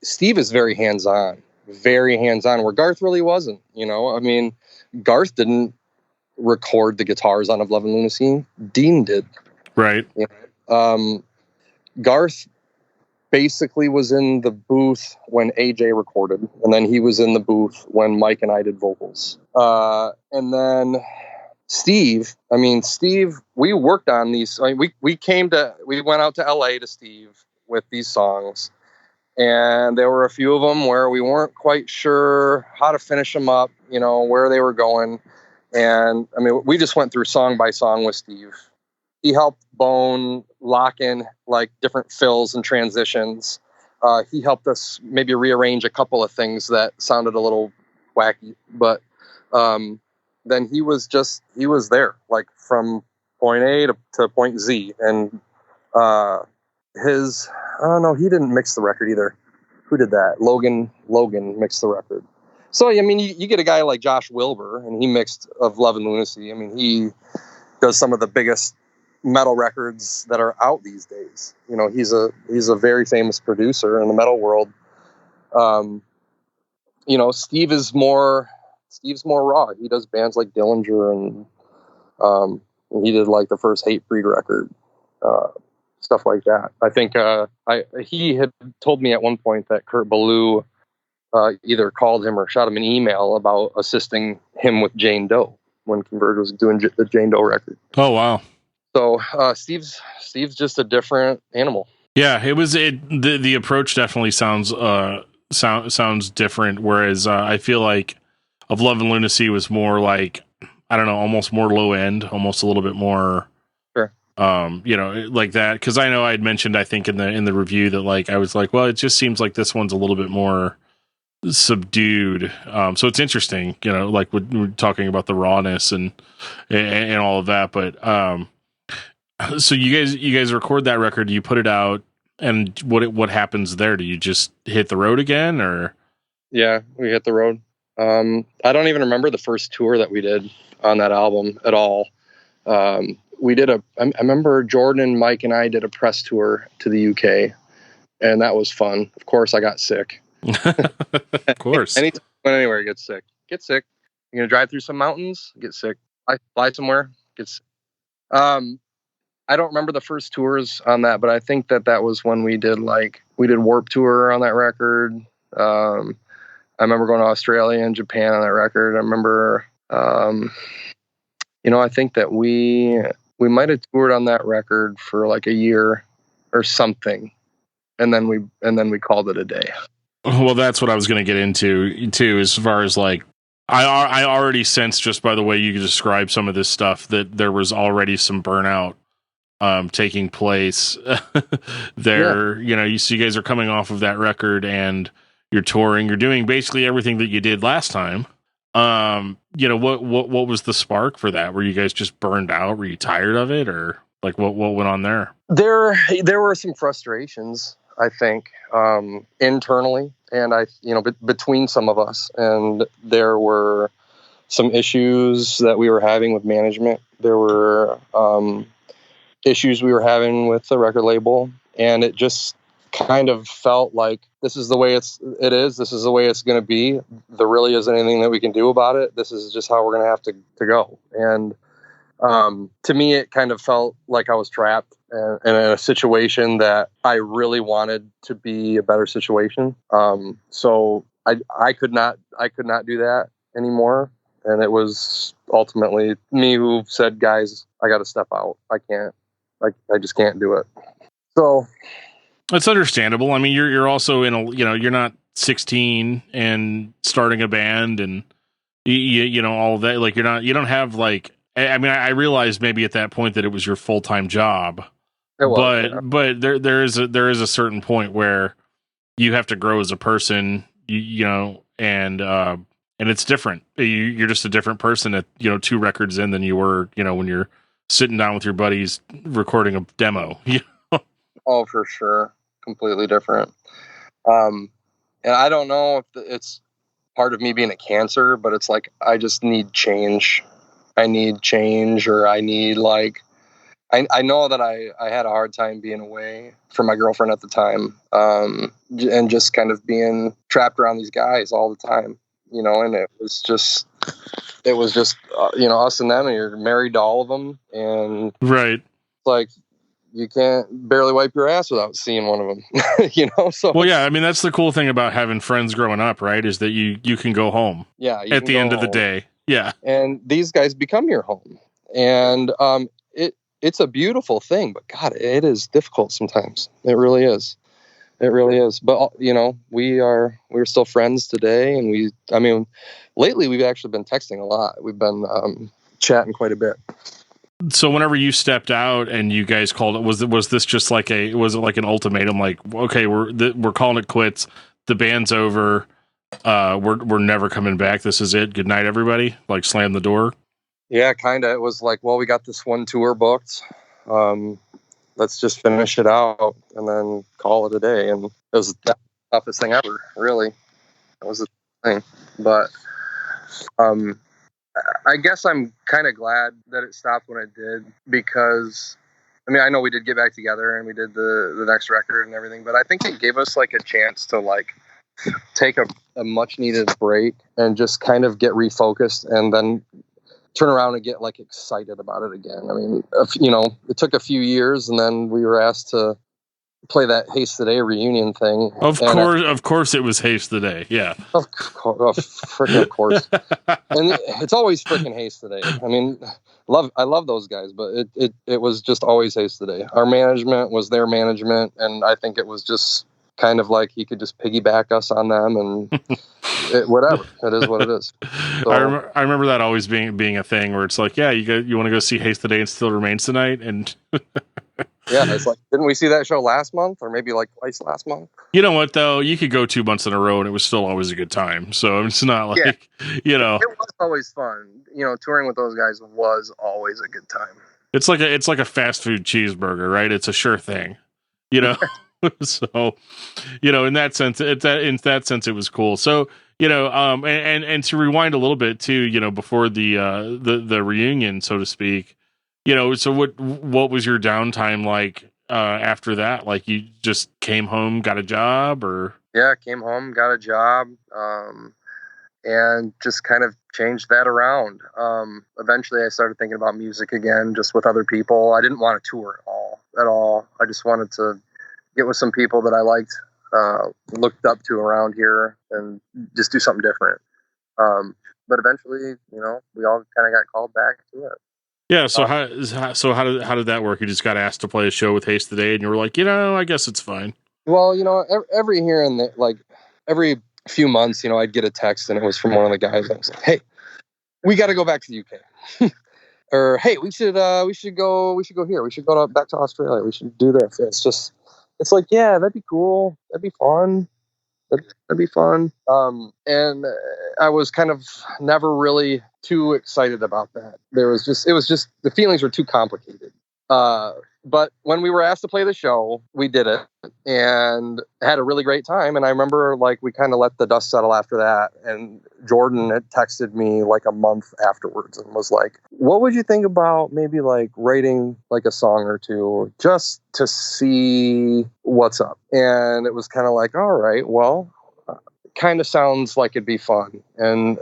Steve is very hands-on, where Garth really wasn't, I mean, Garth didn't record the guitars on Of Love and Lunacy. Dean did. Right. Garth basically was in the booth when AJ recorded, and then he was in the booth when Mike and I did vocals. And then Steve, we worked on these. We went out to LA to Steve with these songs, and there were a few of them where we weren't quite sure how to finish them up, where they were going. And we just went through song by song with Steve. He helped Bone lock in different fills and transitions. He helped us maybe rearrange a couple of things that sounded a little wacky, but then he was there from point A to point Z. And he didn't mix the record either. who did that? Logan mixed the record. So, I mean, you get a guy like Josh Wilbur, and he mixed Of Love and Lunacy. I mean, he does some of the biggest metal records that are out these days. You know, he's a very famous producer in the metal world. You know, Steve's more raw. He does bands like Dillinger, and he did like the first Hatebreed record, stuff like that. I think he had told me at one point that Kurt Ballou either called him or shot him an email about assisting him with Jane Doe when Converge was doing the Jane Doe record. Oh, wow. So Steve's just a different animal. Yeah, the approach definitely sounds different. Whereas I feel like Of Love and Lunacy was more like, I don't know, almost more low end, almost a little bit more, sure. You know, like that. Because I know I had mentioned, I think in the review that like I was like, well, it just seems like this one's a little bit more subdued. So it's interesting, you know, like we're talking about the rawness and all of that. But so you guys record that record, you put it out, and what happens there? Do you just hit the road again, or? Yeah, we hit the road. I don't even remember the first tour that we did on that album at all. We did I remember Jordan, Mike, and I did a press tour to the UK, and that was fun. Of course, I got sick. Of course. Anytime I went anywhere, get sick. You're gonna drive through some mountains, get sick. Fly somewhere, get sick. I don't remember the first tours on that, but I think that was when we did Warped Tour on that record. I remember going to Australia and Japan on that record. I remember, you know, I think that we might have toured on that record for like a year or something, and then we called it a day. Well, that's what I was going to get into too, as far as like, I already sensed just by the way you described some of this stuff that there was already some burnout taking place there. Yeah. You know, you guys are coming off of that record and you're touring, you're doing basically everything that you did last time. You know, what was the spark for that? Were you guys just burned out? Were you tired of it, or like what went on there? There were some frustrations, I think, internally, and between some of us, and there were some issues that we were having with management. There were issues we were having with the record label, and it just kind of felt like this is the way it is. This is the way it's going to be. There really isn't anything that we can do about it. This is just how we're going to have to go. And to me, it kind of felt like I was trapped in a situation that I really wanted to be a better situation. So I could not do that anymore. And it was ultimately me who said, guys, I got to step out. I just can't do it. So it's understandable. I mean, you're also you're not 16 and starting a band and you know, all of that. Like you don't have like, I mean, I realized maybe at that point that it was your full-time job, but there is a certain point where you have to grow as a person, you know, and it's different. You're just a different person at, 2 records in than you were, when you're sitting down with your buddies recording a demo. Oh, for sure. Completely different. And I don't know if it's part of me being a cancer, but it's like, I just need change. I need change, or I need I know that I had a hard time being away from my girlfriend at the time. And just kind of being trapped around these guys all the time, and it was just us and them, and you're married to all of them. And right. It's like, you can't barely wipe your ass without seeing one of them, So, well, yeah, I mean, that's the cool thing about having friends growing up, right? Is that you can go home. Yeah. At the end of the day. Yeah. And these guys become your home. And, it's a beautiful thing, but God, it is difficult sometimes. It really is. It really is. But, we're still friends today. And lately we've actually been texting a lot. We've been, chatting quite a bit. So whenever you stepped out and you guys called it, was this just like was it like an ultimatum? Like, okay, we're calling it quits. The band's over. We're never coming back. This is it. Good night, everybody. Like, slam the door. Yeah, kind of. It was like, well, we got this one tour booked. Let's just finish it out and then call it a day. And it was toughest thing ever, really. That was the thing. But I guess I'm kind of glad that it stopped when it did, because I mean, I know we did get back together and we did the next record and everything, but I think it gave us like a chance to like take a much needed break and just kind of get refocused and then turn around and get like excited about it again. I mean, you know, it took a few years, and then we were asked to play that Haste the Day reunion thing. Of course it was Haste the Day. Yeah. Of course. And it's always freaking Haste the Day. I mean, I love those guys, but it was just always Haste the Day. Our management was their management, and I think it was just kind of like he could just piggyback us on them, and whatever. It is what it is. So, I remember that always being a thing where it's like, yeah, you want to go see Haste the Day and Still Remains tonight, and yeah, it's like, didn't we see that show last month, or maybe like twice last month? You know what though? You could go 2 months in a row, and it was still always a good time. So it's not like you know, it was always fun. You know, touring with those guys was always a good time. It's like a fast food cheeseburger, right? It's a sure thing, you know. So, you know, in that sense, it was cool. So, you know, and to rewind a little bit too, you know, before the reunion, so to speak, you know, so what was your downtime like after that? Like, you just came home, got a job, or? Yeah, came home, got a job, and just kind of changed that around. Eventually I started thinking about music again, just with other people. I didn't want to tour at all. I just wanted to get with some people that I liked, looked up to around here, and just do something different. But eventually, you know, we all kind of got called back to it. Yeah. So how did that work? You just got asked to play a show with Haste the Day, and you were like, you know, I guess it's fine. Well, you know, every here and there, like every few months, you know, I'd get a text, and it was from one of the guys. I was like, hey, we got to go back to the UK. Or, hey, we should go here. We should go back to Australia. We should do this. It's like, yeah, that'd be cool. That'd be fun. That'd be fun. And I was kind of never really too excited about that. It was just the feelings were too complicated. But when we were asked to play the show, we did it and had a really great time. And I remember like we kind of let the dust settle after that. And Jordan had texted me like a month afterwards and was like, what would you think about maybe like writing like a song or two just to see what's up? And it was kind of like, all right, well, kind of sounds like it'd be fun. And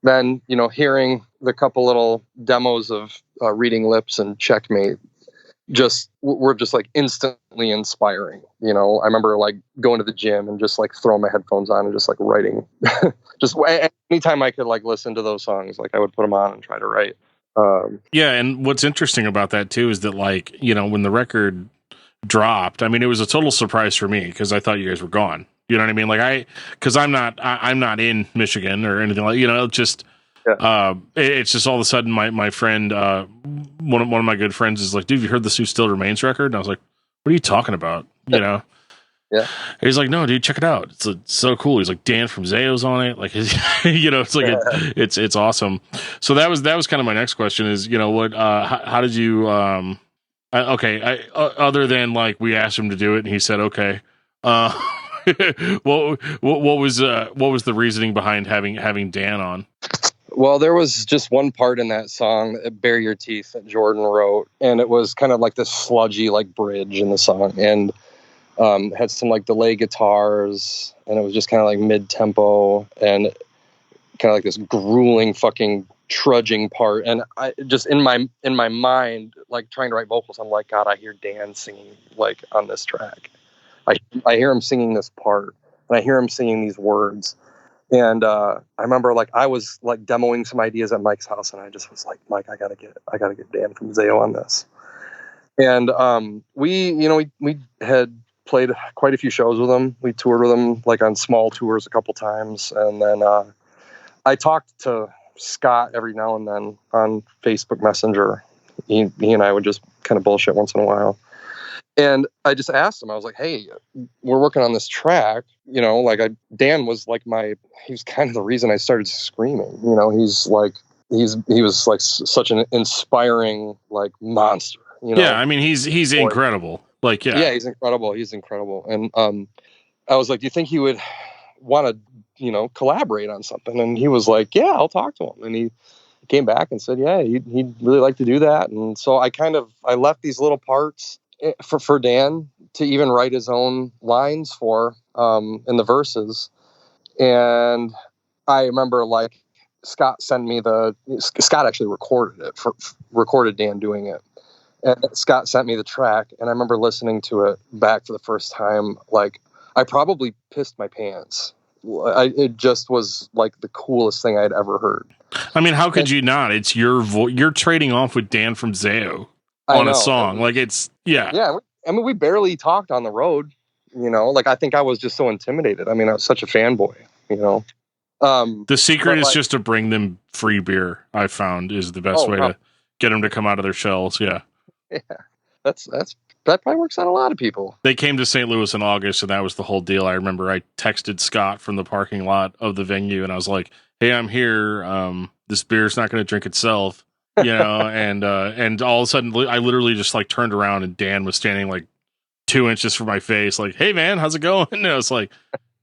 then, you know, hearing the couple little demos of Reading Lips and Checkmate were just like instantly inspiring. You know, I remember like going to the gym and just like throwing my headphones on and just like writing. Just anytime I could like listen to those songs, like I would put them on and try to write. Yeah, and what's interesting about that too is that, like, you know, when the record dropped, I mean, it was a total surprise for me because I thought you guys were gone. You know what I mean? Like because I'm not in Michigan or anything like, you know, just. Yeah. It's just all of a sudden my friend, one of my good friends is like, dude, you heard the Still Remains record? And I was like, what are you talking about? You know? Yeah. And he's like, no, dude, check it out. It's so cool. He's like, Dan from Zayo's on it. Like, you know, it's like, it's awesome. So that was kind of my next question is, you know, what, how did you, other than like, we asked him to do it and he said, okay, what was the reasoning behind having Dan on? Well, there was just one part in that song, Bare Your Teeth, that Jordan wrote. And it was kind of like this sludgy, like bridge in the song. And had some like delay guitars. And it was just kind of like mid-tempo and kind of like this grueling fucking trudging part. And I just in my mind, like trying to write vocals, I'm like, God, I hear Dan singing like on this track. I hear him singing this part. And I hear him singing these words. And I remember like I was like demoing some ideas at Mike's house, and I just was like, Mike, I gotta get Dan from Zayo on this. And we had played quite a few shows with him. We toured with him like on small tours a couple times, and then I talked to Scott every now and then on Facebook Messenger. He and I would just kind of bullshit once in a while. And I just asked him, I was like, hey, we're working on this track, you know, like Dan was like he was kind of the reason I started screaming, you know, he was like such an inspiring like monster, you know? Yeah. I mean, he's incredible. Like, yeah, he's incredible. And, I was like, do you think he would want to, collaborate on something? And he was like, yeah, I'll talk to him. And he came back and said, yeah, he'd really like to do that. And so I left these little parts for Dan to even write his own lines for in the verses. And I remember like Scott actually recorded Dan doing it. And Scott sent me the track, and I remember listening to it back for the first time. Like, I probably pissed my pants. It just was like the coolest thing I'd ever heard. I mean, how could you not? It's your you're trading off with Dan from Zayo on a song. Like, it's, yeah. Yeah. I mean, we barely talked on the road, like, I think I was just so intimidated. I mean, I was such a fanboy, The secret is just to bring them free beer. I found is the best way to get them to come out of their shells. Yeah. Yeah. That probably works on a lot of people. They came to St. Louis in August, and that was the whole deal. I remember I texted Scott from the parking lot of the venue, and I was like, hey, I'm here. This beer's not going to drink itself, and all of a sudden I literally just like turned around, and Dan was standing like 2 inches from my face, like, hey man, how's it going? And I was like,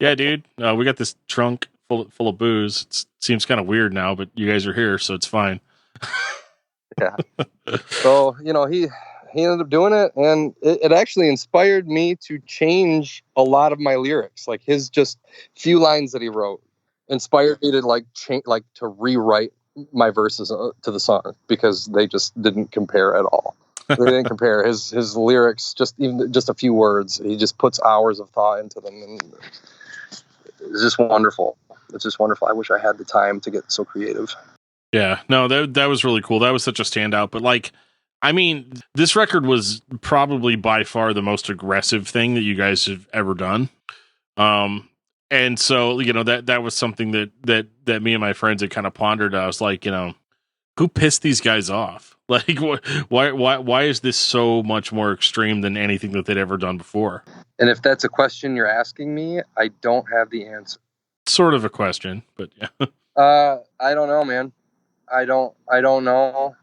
yeah, dude, we got this trunk full of booze. It seems kind of weird now, but you guys are here, so it's fine. Yeah. So, he ended up doing it, and it actually inspired me to change a lot of my lyrics. Like, his just few lines that he wrote inspired me to to rewrite my verses to the song, because they just didn't compare at all. They didn't compare. His lyrics, just a few words, he just puts hours of thought into them, and it's just wonderful. It's just wonderful. I wish I had the time to get so creative. Yeah, no, that was really cool. That was such a standout. But like, I mean, this record was probably by far the most aggressive thing that you guys have ever done. And so, that was something that me and my friends had kind of pondered. I was like, who pissed these guys off? Like, why is this so much more extreme than anything that they'd ever done before? And if that's a question you're asking me, I don't have the answer. Sort of a question, but yeah. I don't know, man. I don't know,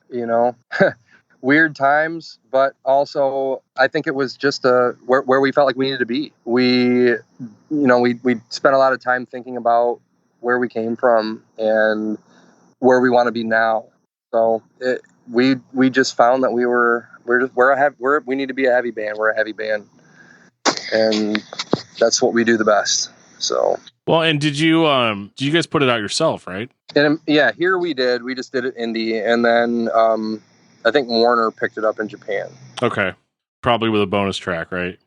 weird times, but also I think it was just where we felt like we needed to be. We spent a lot of time thinking about where we came from and where we want to be now. So we just found that we need to be a heavy band. We're a heavy band, and that's what we do the best. So. Well, and did you guys put it out yourself, right? And yeah, here we did. We just did it indie, and then I think Warner picked it up in Japan. Okay, probably with a bonus track, right?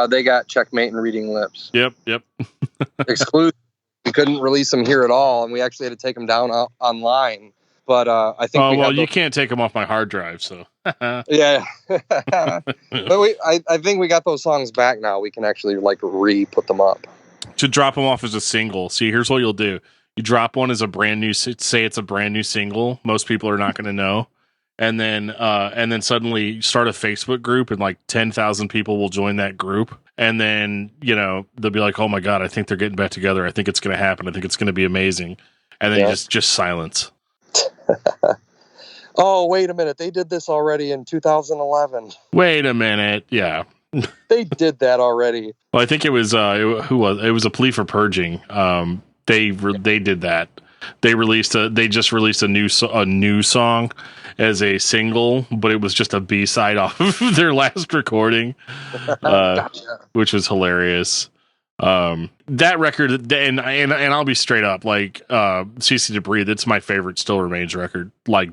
They got Checkmate and Reading Lips. Yep. Exclusive. We couldn't release them here at all, and we actually had to take them down online. But I think. Oh well, you can't take them off my hard drive, so. Yeah. But I think we got those songs back now. We can actually re-put them up. To drop them off as a single. See, here's what you'll do. You drop one as a brand new, say it's a brand new single. Most people are not going to know. And then suddenly start a Facebook group, and like 10,000 people will join that group. And then, they'll be like, oh my God, I think they're getting back together. I think it's going to happen. I think it's going to be amazing. And then just silence. Oh, wait a minute. They did this already in 2011. Wait a minute. Yeah. They did that already. Well, I think it was it was a plea for purging. They did that. They just released a new song as a single, but it was just a B-side off of their last recording, gotcha. Which was hilarious. That record, and I'll be straight up, like CC to Breathe, it's my favorite Still Remains record, like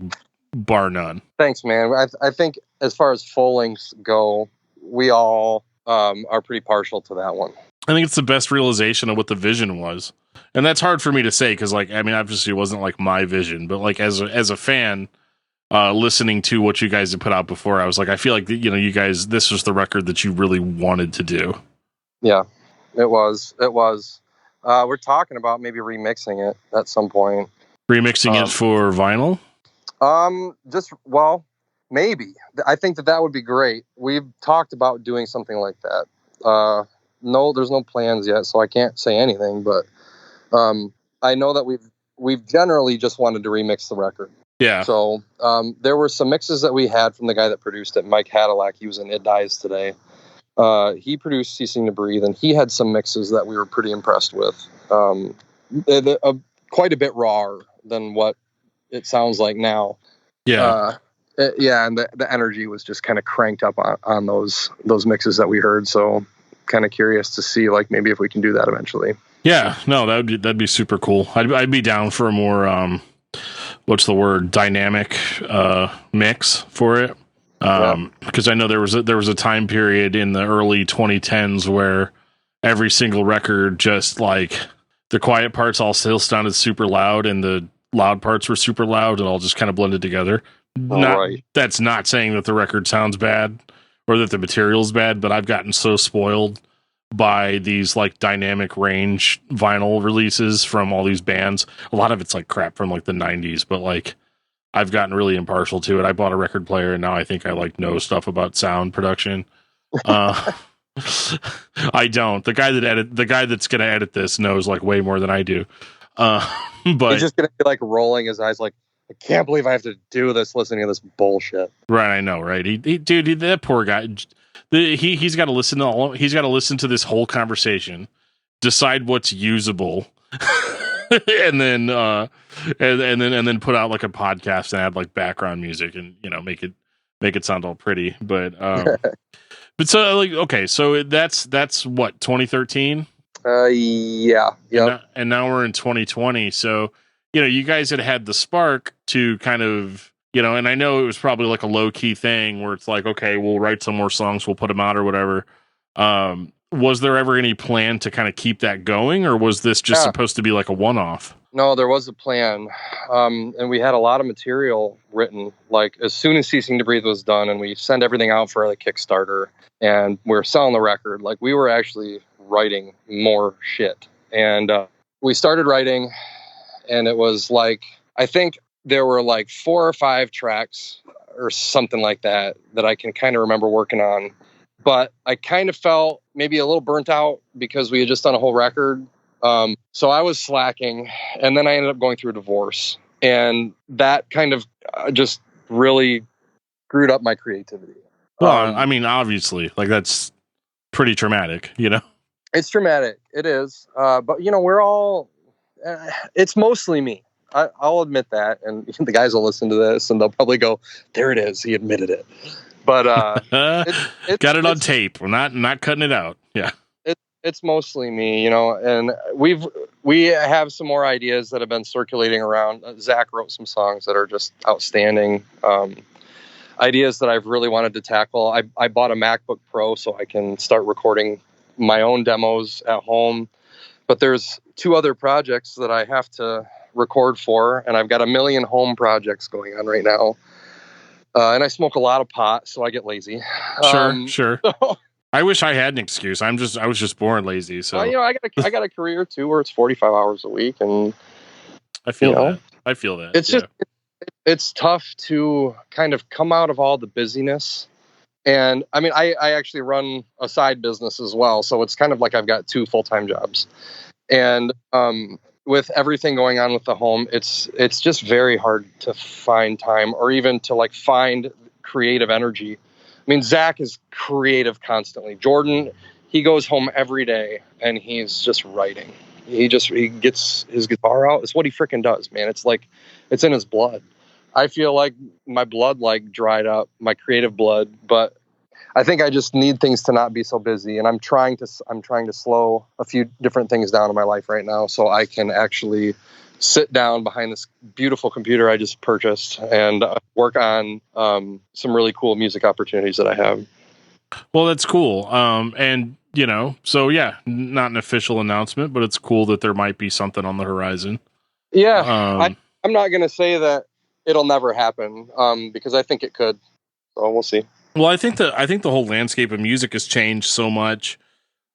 bar none. Thanks, man. I think as far as full lengths go, we all are pretty partial to that one. I think it's the best realization of what the vision was. And that's hard for me to say because, obviously it wasn't like my vision, but like as a fan, listening to what you guys had put out before, I was like, I feel like, you guys, this was the record that you really wanted to do. Yeah, it was. We're talking about maybe remixing it at some point. Remixing it for vinyl? Maybe. I think that would be great. We've talked about doing something like that. No, there's no plans yet, so I can't say anything, but I know that we've generally just wanted to remix the record. Yeah. So there were some mixes that we had from the guy that produced it, Mike Hadalak. He was in It Dies Today. He produced Ceasing to Breathe, and he had some mixes that we were pretty impressed with. Quite a bit rawer than what it sounds like now. Yeah. And the energy was just kind of cranked up on those mixes that we heard. So kind of curious to see like maybe if we can do that eventually. Yeah, no, that'd be super cool. I'd be down for a more what's the word, dynamic mix for it. Because I know there was a time period in the early 2010s where every single record, just like the quiet parts all still sounded super loud and the loud parts were super loud and all just kind of blended together. That's not saying that the record sounds bad or that the material's bad, but I've gotten so spoiled by these like dynamic range vinyl releases from all these bands. A lot of it's like crap from like the 90s, but like I've gotten really impartial to it. I bought a record player and now I think I like know stuff about sound production. I don't. The guy that's going to edit this knows like way more than I do. But he's just going to be like rolling his eyes like, I can't believe I have to do this listening to this bullshit. Right. I know. Right. That poor guy. He's got to listen to he's got to listen to this whole conversation, decide what's usable, and then put out like a podcast and add like background music and make it sound all pretty. But but so like okay, so that's what 2013. Yeah. Yep. And now we're in 2020. So you guys had the spark to kind of. And I know it was probably like a low key thing where it's like, okay, we'll write some more songs, we'll put them out or whatever. Was there ever any plan to kind of keep that going, or was this just supposed to be like a one-off? No, there was a plan. And we had a lot of material written, like as soon as Ceasing to Breathe was done and we sent everything out for the Kickstarter and we were selling the record, like we were actually writing more shit. And we started writing and it was like, I think there were like 4 or 5 tracks or something like that I can kind of remember working on. But I kind of felt maybe a little burnt out because we had just done a whole record. So I was slacking. And then I ended up going through a divorce. And that kind of just really screwed up my creativity. Well, I mean, obviously, like that's pretty traumatic, It's traumatic. It is. But, we're all... it's mostly me. I'll admit that, and the guys will listen to this, and they'll probably go, "There it is, he admitted it." But got it on tape. We're not cutting it out. Yeah, it's mostly me, and we have some more ideas that have been circulating around. Zach wrote some songs that are just outstanding. Ideas that I've really wanted to tackle. I bought a MacBook Pro so I can start recording my own demos at home. But there's 2 other projects that I have to record for, and I've got a million home projects going on right now. And I smoke a lot of pot, so I get lazy. Sure. So, I wish I had an excuse. I was just born lazy. So I got a career too, where it's 45 hours a week, and I feel that. I feel that. It's just it's tough to kind of come out of all the busyness. And I mean, I actually run a side business as well, so it's kind of like I've got 2 full-time jobs. And with everything going on with the home, it's just very hard to find time or even to like find creative energy. I mean, Zach is creative constantly. Jordan, he goes home every day and he's just writing. He gets his guitar out. It's what he freaking does, man. It's like, it's in his blood. I feel like my blood like dried up, my creative blood, but I think I just need things to not be so busy, and I'm trying to slow a few different things down in my life right now so I can actually sit down behind this beautiful computer I just purchased and work on some really cool music opportunities that I have. Well, that's cool. And so yeah, not an official announcement, but it's cool that there might be something on the horizon. Yeah, I'm not going to say that it'll never happen because I think it could. So we'll see. Well, I think the whole landscape of music has changed so much,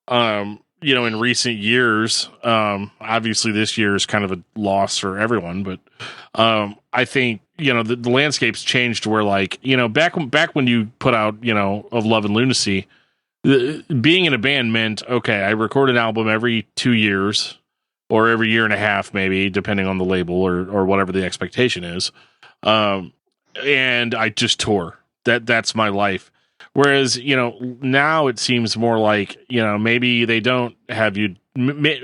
in recent years. Obviously this year is kind of a loss for everyone, but I think, the landscape's changed where like, back when you put out, Of Love and Lunacy, being in a band meant, okay, I record an album every 2 years or every year and a half, maybe depending on the label or whatever the expectation is. And I just tour. That's my life. Whereas, you know, now it seems more like, you know, maybe they don't have you,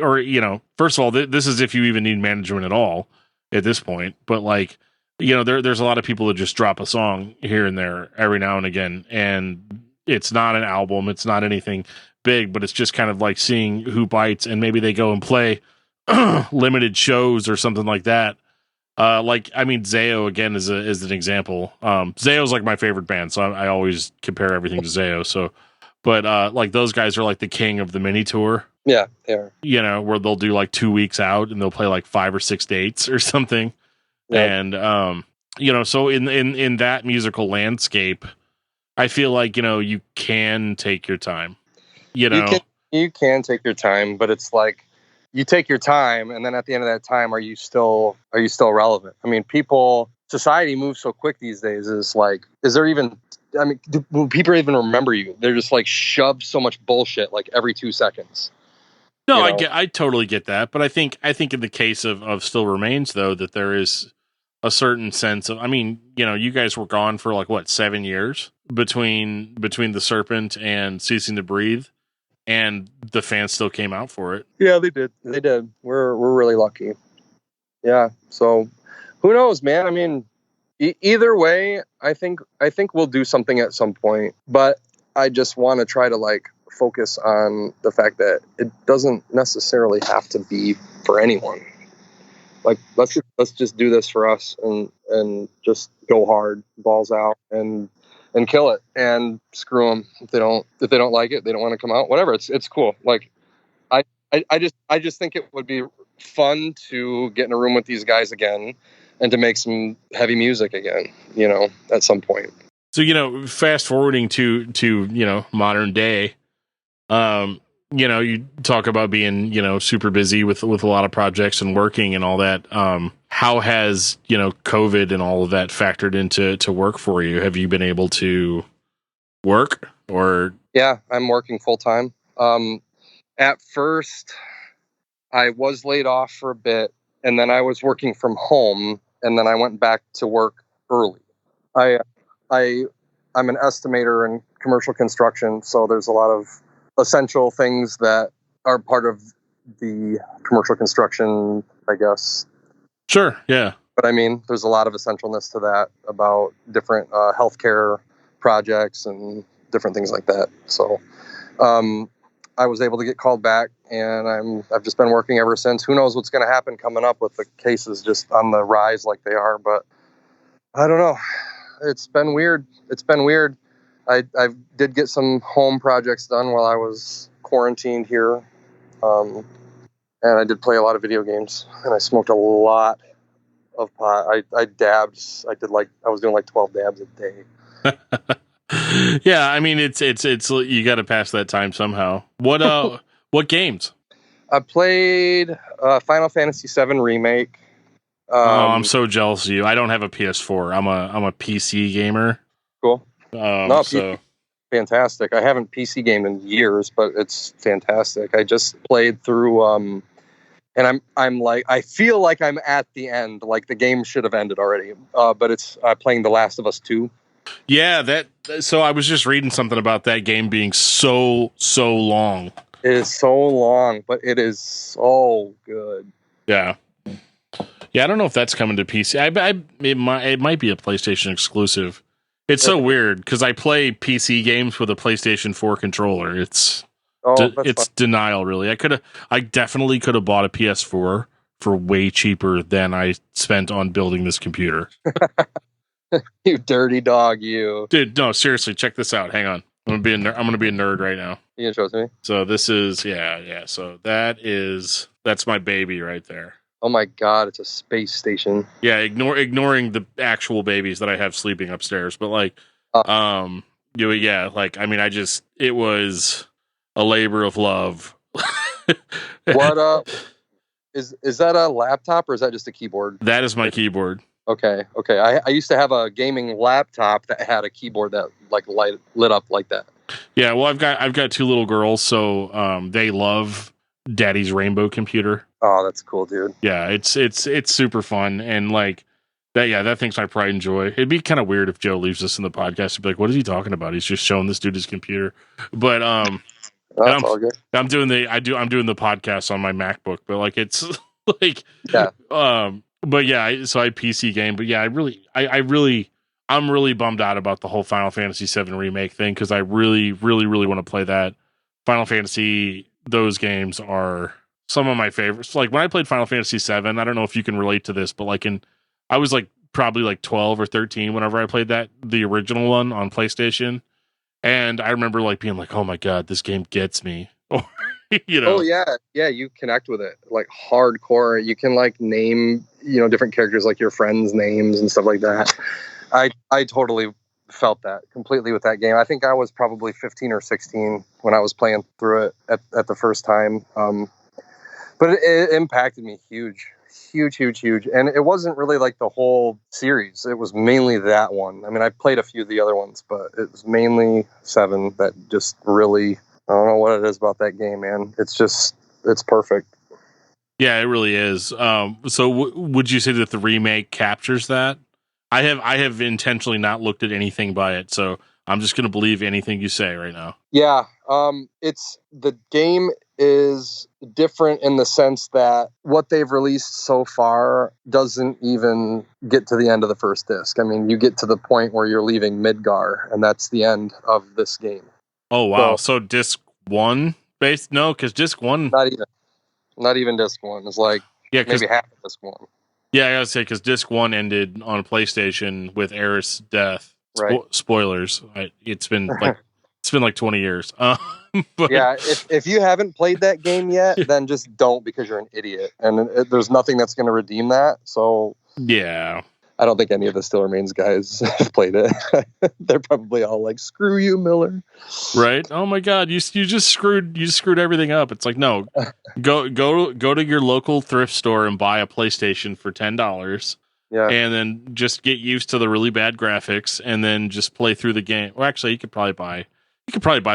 or, you know, first of all, this is if you even need management at all at this point. But like, you know, there's a lot of people that just drop a song here and there every now and again. And it's not an album, it's not anything big, but it's just kind of like seeing who bites, and maybe they go and play limited shows or something like that. Like, I mean, Zayo again is an example. Zayo's like my favorite band, so I always compare everything to Zayo. So, but like those guys are like the king of the mini tour. Yeah, they are. You know, where they'll do like 2 weeks out and they'll play like 5 or 6 dates or something. Yeah. And you know, so in that musical landscape, I feel like, you know, you can take your time. You know, you can take your time, but it's like, you take your time, and then at the end of that time, are you still relevant? I mean, society moves so quick these days. Is like, is there even? I mean, do people even remember you? They're just like shoved so much bullshit like every 2 seconds. No, I totally get that, but I think in the case of Still Remains, though, that there is a certain sense of. I mean, you know, you guys were gone for like what, 7 years between The Serpent and Ceasing to Breathe. And the fans still came out for it. Yeah, they did. We're really lucky. Yeah. So who knows, man? I mean, either way, I think we'll do something at some point, but I just want to try to like focus on the fact that it doesn't necessarily have to be for anyone. Like, let's just do this for us and just go hard, balls out, and kill it, and screw them if they don't like it, they don't want to come out, whatever. It's cool. Like, I just think it would be fun to get in a room with these guys again and to make some heavy music again, you know, at some point. So, you know, fast forwarding to you know, modern day, you know, you talk about being, you know, super busy with a lot of projects and working and all that. How has, you know, COVID and all of that factored into work for you? Have you been able to work or? Yeah, I'm working full time. At first I was laid off for a bit, and then I was working from home, and then I went back to work early. I'm an estimator in commercial construction, so there's a lot of essential things that are part of the commercial construction, I guess. Sure, yeah. But I mean, there's a lot of essentialness to that about different healthcare projects and different things like that. So I was able to get called back, and I've just been working ever since. Who knows what's going to happen coming up with the cases just on the rise like they are, but I don't know. It's been weird. I did get some home projects done while I was quarantined here. And I did play a lot of video games, and I smoked a lot of pot. I dabbed. I was doing like 12 dabs a day. Yeah, I mean, it's you got to pass that time somehow. What games? I played Final Fantasy VII Remake. I'm so jealous of you. I don't have a PS4. I'm a PC gamer. Cool. No, so fantastic. I haven't PC gamed in years, but it's fantastic. I just played through, and I'm like, I feel like I'm at the end. Like the game should have ended already. But it's playing The Last of Us 2. Yeah, so I was just reading something about that game being so long. It is so long, but it is so good. Yeah. Yeah, I don't know if that's coming to PC. It might be a PlayStation exclusive. It's so weird because I play PC games with a PlayStation 4 controller. It's denial, really. I definitely could have bought a PS4 for way cheaper than I spent on building this computer. You dirty dog, you. Dude, no, seriously, check this out. Hang on. I'm gonna be a nerd right now. You gonna show it to me? So this is so that's my baby right there. Oh my god, it's a space station. Yeah, ignoring the actual babies that I have sleeping upstairs, but like like I mean, it was a labor of love. What is that a laptop or is that just a keyboard? That is my keyboard. Okay. I used to have a gaming laptop that had a keyboard that like lit up like that. Yeah, well, I've got 2 little girls, so they love Daddy's Rainbow computer. Oh, that's cool, dude. Yeah, it's super fun, and like That thing's my pride and joy. It'd be kind of weird if Joe leaves us in the podcast and be like, "What is he talking about? He's just showing this dude his computer." But That's all good. I'm doing the podcast on my MacBook, but like it's like but yeah, so I PC game, but yeah, I'm really bummed out about the whole Final Fantasy VII remake thing because I really want to play that. Final Fantasy, those games are some of my favorites. Like when I played Final Fantasy VII, I don't know if you can relate to this, but like I was like probably like 12 or 13 whenever I played the original one on PlayStation. And I remember like being like, oh my God, this game gets me. Or, Oh yeah. Yeah. You connect with it like hardcore. You can like name, different characters, like your friends' names and stuff like that. I totally felt that completely with that game. I think I was probably 15 or 16 when I was playing through it at the first time. But it impacted me huge. And it wasn't really like the whole series. It was mainly that one. I mean, I played a few of the other ones, but it was mainly 7 that just really, I don't know what it is about that game, man. It's perfect. Yeah, it really is. So would you say that the remake captures that? I have intentionally not looked at anything by it, so I'm just going to believe anything you say right now. Yeah. The game is different in the sense that what they've released so far doesn't even get to the end of the first disc. I mean, you get to the point where you're leaving Midgar, and that's the end of this game. Oh, wow. So disc 1 no, because disc 1... Not even disc 1. It's like maybe half of disc 1. Yeah, I gotta say, because disc 1 ended on PlayStation with Aerith's death. Right. Spoilers. It's been like 20 years. But, yeah, if you haven't played that game yet, then just don't, because you're an idiot, and there's nothing that's going to redeem that. So yeah, I don't think any of the Still Remains guys have played it. They're probably all like, "Screw you, Miller." Right? Oh my God, you just screwed everything up. It's like, no, go to your local thrift store and buy a PlayStation for $10. Yeah, and then just get used to the really bad graphics, and then just play through the game. Well, actually, you could probably buy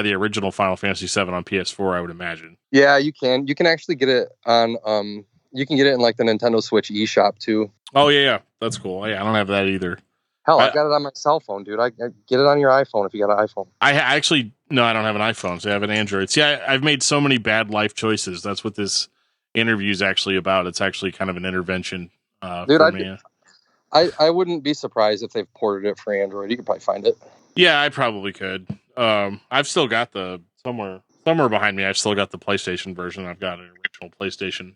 the original Final Fantasy VII on PS4, I would imagine. Yeah, you can. You can actually get it on. You can get it in like the Nintendo Switch eShop too. Oh yeah, that's cool. Yeah, I don't have that either. Hell, I got it on my cell phone, dude. I get it on your iPhone if you got an iPhone. I actually no, I don't have an iPhone, so I have an Android. See, I've made so many bad life choices. That's what this interview is actually about. It's actually kind of an intervention dude, for me. I wouldn't be surprised if they've ported it for Android. You could probably find it. Yeah, I probably could. I've still got somewhere behind me. I've still got the PlayStation version. I've got an original PlayStation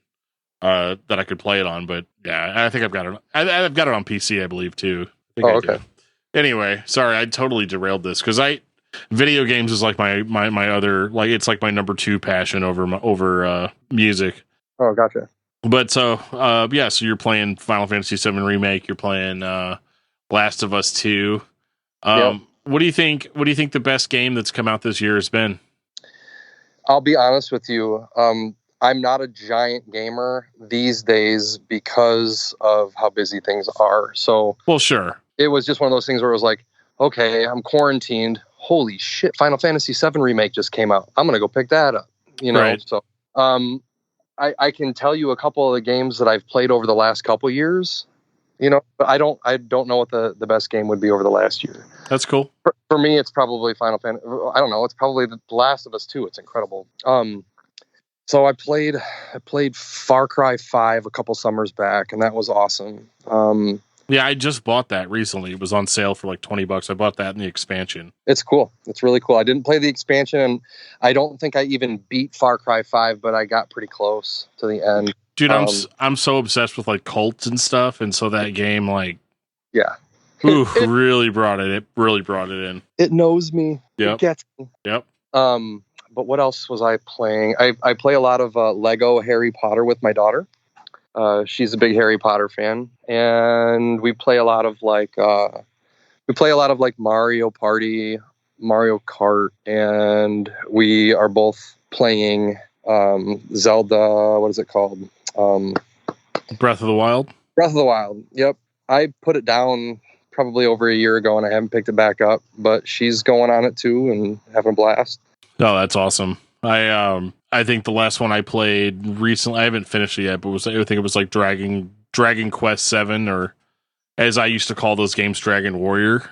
that I could play it on. But yeah, I think I've got it. I've got it on PC, I believe too. Okay. Anyway, sorry, I totally derailed this because video games is like my other, like, it's like my number 2 passion over music. Oh, gotcha. But so so you're playing Final Fantasy VII Remake. You're playing Last of Us 2. Yep. What do you think the best game that's come out this year has been? I'll be honest with you. I'm not a giant gamer these days because of how busy things are. So, well, sure. It was just one of those things where it was like, okay, I'm quarantined. Holy shit, Final Fantasy VII Remake just came out. I'm going to go pick that up. Right. So, I can tell you a couple of the games that I've played over the last couple of years, but I don't know what the best game would be over the last year. That's cool. For me, it's probably Final Fantasy. I don't know. It's probably The Last of Us 2. It's incredible. So I played Far Cry 5 a couple summers back, and that was awesome. Yeah, I just bought that recently. It was on sale for like $20. I bought that in the expansion. It's cool. It's really cool. I didn't play the expansion, and I don't think I even beat Far Cry 5, but I got pretty close to the end. Dude, I'm so obsessed with like cults and stuff, and so that game, like, yeah, really brought it. It really brought it in. It knows me. Yep. It gets me. Yep. But what else was I playing? I play a lot of Lego Harry Potter with my daughter. She's a big Harry Potter fan, and we play a lot of like Mario Party, Mario Kart, and we are both playing Zelda. What is it called? Breath of the Wild. Breath of the Wild. Yep. I put it down probably over a year ago, and I haven't picked it back up. But she's going on it too and having a blast. Oh, that's awesome. I think the last one I played recently, I haven't finished it yet, but I think it was like Dragon Quest 7 and as I used to call those games, Dragon Warrior.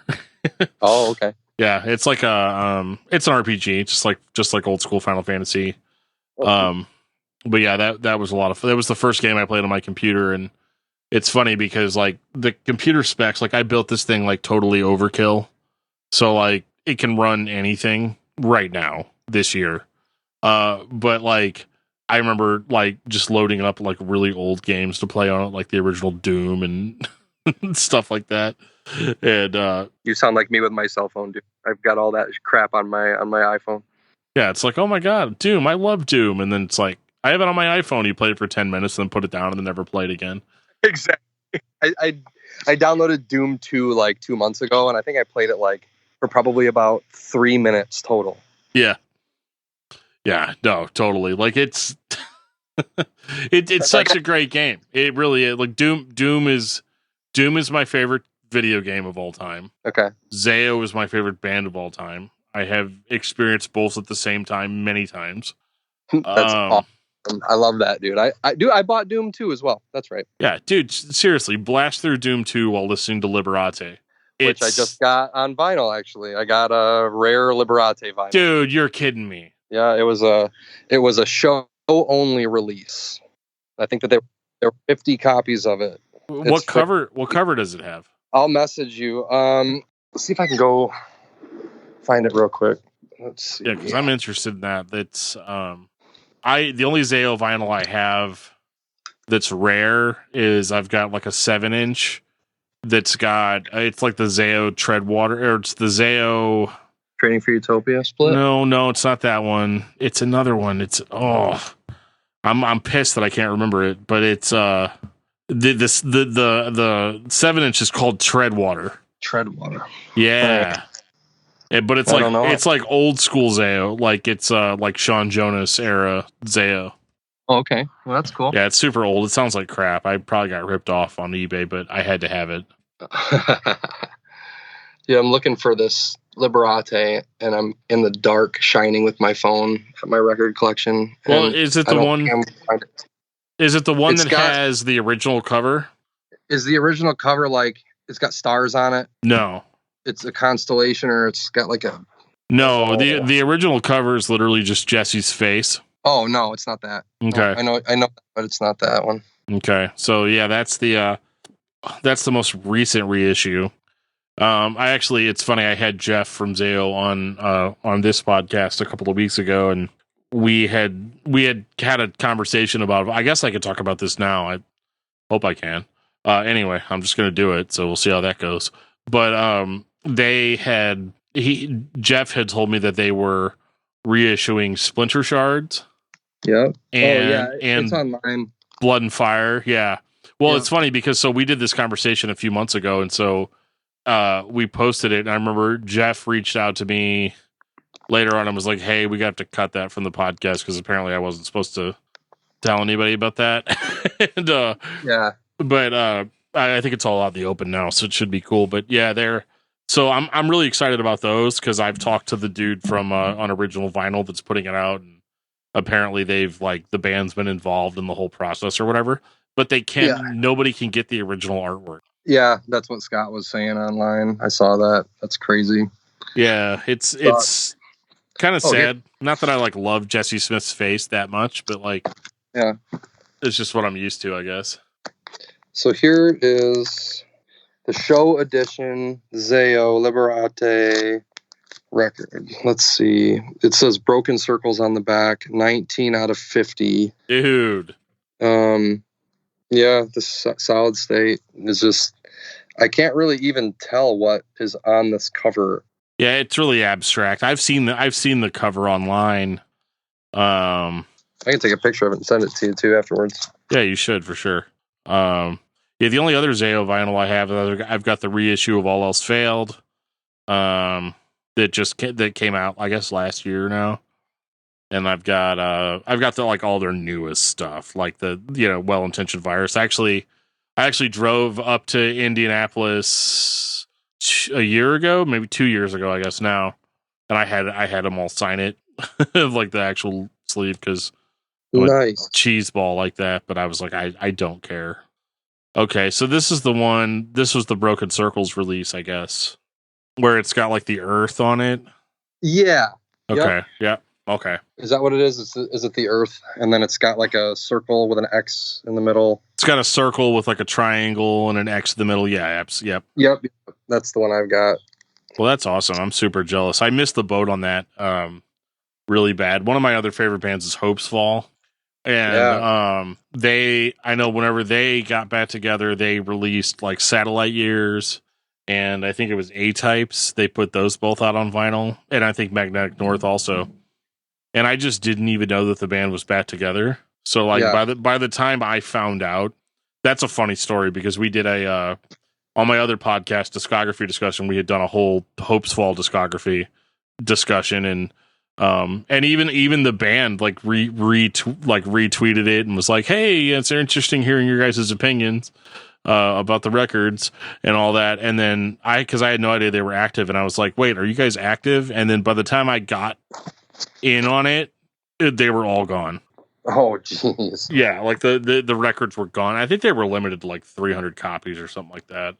Oh, okay. Yeah, it's like it's an RPG, just like old school Final Fantasy. But yeah, that was a lot of fun. That was the first game I played on my computer, and it's funny because like the computer specs, like I built this thing like totally overkill, so like it can run anything right now this year. But like I remember like just loading up like really old games to play on it, like the original Doom and stuff like that. And you sound like me with my cell phone, dude. I've got all that crap on my iPhone. yeah, it's like, oh my god, Doom, I love Doom, and then it's like I have it on my iPhone. You play it for 10 minutes, then put it down, and then never play it again. Exactly. I downloaded Doom 2 like 2 months ago, and I think I played it like for probably about 3 minutes total. Yeah, no, totally. Like it's it's such a great game. It really is. Like Doom is my favorite video game of all time. Okay. Zayo is my favorite band of all time. I have experienced both at the same time many times. That's awesome. I love that, dude. I bought Doom 2 as well. That's right. Yeah, dude, seriously, blast through Doom 2 while listening to Liberate. Which I just got on vinyl, actually. I got a rare Liberate vinyl. Dude, you're kidding me. Yeah, it was a show only release. I think that there were 50 copies of it. What cover does it have? I'll message you. Let's see if I can go find it real quick. Let's see. Yeah, because I'm interested in that. That's the only Zayo vinyl I have that's rare is I've got like a 7-inch that's got it's like the Zayo Treadwater, or it's the Zayo Training for Utopia split. No, it's not that one. It's another one. It's I'm pissed that I can't remember it, but it's the 7-inch is called Treadwater. Yeah. But it's it's like old school Zayo, like it's like Sean Jonas era Zayo. Oh, okay. Well, that's cool. Yeah, it's super old. It sounds like crap. I probably got ripped off on eBay, but I had to have it. Yeah, I'm looking for this Liberate, and I'm in the dark, shining with my phone at my record collection. Well, is it the one? Is it the one that has the original cover? Is the original cover like it's got stars on it? No. It's a constellation, or it's got like a... No, the original cover is literally just Jesse's face. Oh, no, it's not that. Okay. No, I know, but it's not that one. Okay. So, yeah, that's the most recent reissue. It's funny, I had Jeff from Zayo on this podcast a couple of weeks ago, and we had a conversation about, I guess I could talk about this now. I hope I can. Anyway, I'm just going to do it, so we'll see how that goes. But Jeff had told me that they were reissuing Splinter Shards. Yeah. And it's online. Blood and Fire. Yeah. Well, It's funny because we did this conversation a few months ago, and so we posted it, and I remember Jeff reached out to me later on and was like, hey, we got to cut that from the podcast because apparently I wasn't supposed to tell anybody about that. And yeah. But I think it's all out in the open now, so it should be cool. But yeah, so I'm really excited about those because I've talked to the dude from on Original Vinyl that's putting it out, and apparently they've like the band's been involved in the whole process or whatever. But they can't. Yeah. Nobody can get the original artwork. Yeah, that's what Scott was saying online. I saw that. That's crazy. Yeah, it's kind of sad. Yeah. Not that I like love Jesse Smith's face that much, but like, yeah, it's just what I'm used to, I guess. So here is the show edition Zayo Liberate record. Let's see. It says Broken Circles on the back, 19 out of 50. Dude. Yeah, the solid state is just, I can't really even tell what is on this cover. Yeah, it's really abstract. I've seen the cover online. I can take a picture of it and send it to you too afterwards. Yeah, you should for sure. Yeah, the only other Zayo vinyl I have, I've got the reissue of All Else Failed. That came out, I guess, last year now. And I've got the like all their newest stuff, like the Well-Intentioned Virus. I actually drove up to Indianapolis a year ago, maybe 2 years ago, I guess now, and I had them all sign it, like the actual sleeve, because nice cheese ball like that. But I was like, I don't care. Okay, so this is the one. This was the Broken Circles release, I guess, where it's got like the Earth on it. Yeah. Okay. Yep. Okay. Is that what it is? Is it the Earth? And then it's got like a circle with an X in the middle. It's got a circle with like a triangle and an X in the middle. Yeah. Yep. Yep. That's the one I've got. Well, that's awesome. I'm super jealous. I missed the boat on that really bad. One of my other favorite bands is Hopes Fall. And I know whenever they got back together, they released like Satellite Years, and I think it was A-Types. They put those both out on vinyl, and I think Magnetic North also. And I just didn't even know that the band was back together. So like by the time I found out, that's a funny story because we did a on my other podcast, Discography Discussion, we had done a whole Hopes Fall discography discussion, and even the band like retweeted it and was like, "Hey, it's interesting hearing your guys' opinions about the records and all that." And then because I had no idea they were active, and I was like, "Wait, are you guys active?" And then by the time I got in on it, they were all gone. Oh, jeez. Yeah, like the records were gone. I think they were limited to like 300 copies or something like that.